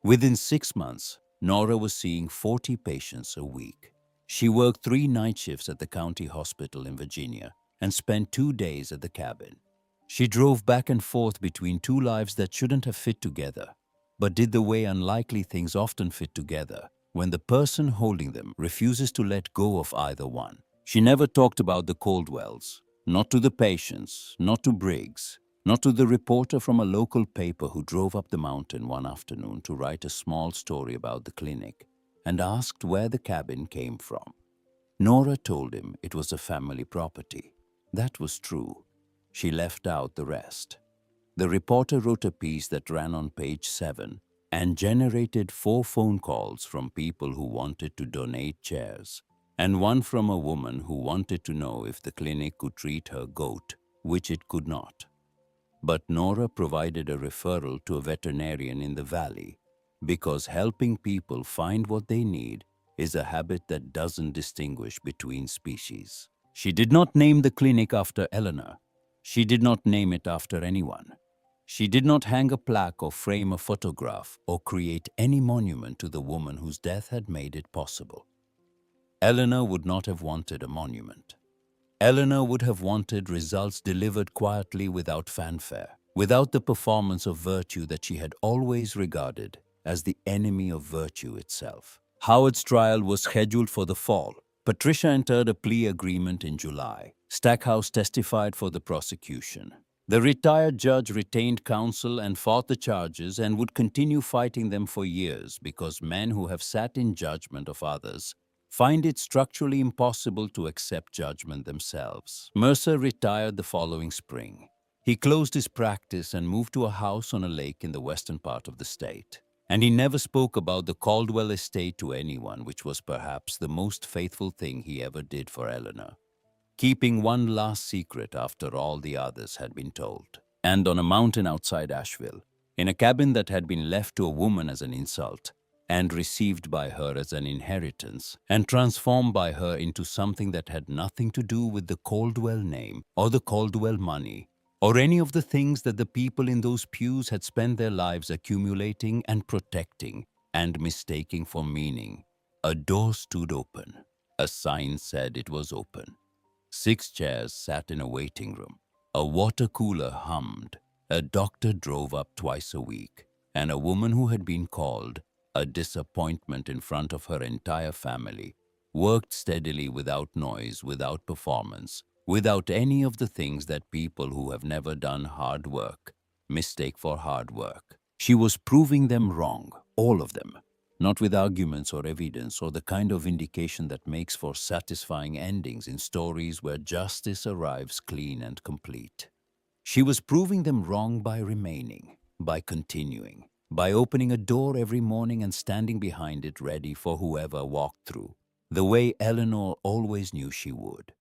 Within 6 months, Nora was seeing 40 patients a week. She worked 3 night shifts at the county hospital in Virginia and spent 2 days at the cabin. She drove back and forth between 2 lives that shouldn't have fit together, but did the way unlikely things often fit together when the person holding them refuses to let go of either one. She never talked about the Caldwells, not to the patients, not to Briggs, not to the reporter from a local paper who drove up the mountain one afternoon to write a small story about the clinic and asked where the cabin came from. Nora told him it was a family property. That was true. She left out the rest. The reporter wrote a piece that ran on page 7 and generated 4 phone calls from people who wanted to donate chairs, and one from a woman who wanted to know if the clinic could treat her goat, which it could not. But Nora provided a referral to a veterinarian in the valley because helping people find what they need is a habit that doesn't distinguish between species. She did not name the clinic after Eleanor. She did not name it after anyone. She did not hang a plaque or frame a photograph or create any monument to the woman whose death had made it possible. Eleanor would not have wanted a monument. Eleanor would have wanted results delivered quietly without fanfare, without the performance of virtue that she had always regarded as the enemy of virtue itself. Howard's trial was scheduled for the fall. Patricia entered a plea agreement in July. Stackhouse testified for the prosecution. The retired judge retained counsel and fought the charges and would continue fighting them for years because men who have sat in judgment of others find it structurally impossible to accept judgment themselves. Mercer retired the following spring. He closed his practice and moved to a house on a lake in the western part of the state. And he never spoke about the Caldwell estate to anyone, which was perhaps the most faithful thing he ever did for Eleanor, keeping one last secret after all the others had been told. And on a mountain outside Asheville, in a cabin that had been left to a woman as an insult, and received by her as an inheritance, and transformed by her into something that had nothing to do with the Caldwell name or the Caldwell money, or any of the things that the people in those pews had spent their lives accumulating and protecting and mistaking for meaning. A door stood open. A sign said it was open. 6 chairs sat in a waiting room. A water cooler hummed. A doctor drove up twice a week, and a woman who had been called a disappointment in front of her entire family worked steadily without noise, without performance, without any of the things that people who have never done hard work mistake for hard work. She was proving them wrong, all of them, not with arguments or evidence or the kind of vindication that makes for satisfying endings in stories where justice arrives clean and complete. She was proving them wrong by remaining, by continuing, by opening a door every morning and standing behind it ready for whoever walked through, the way Eleanor always knew she would.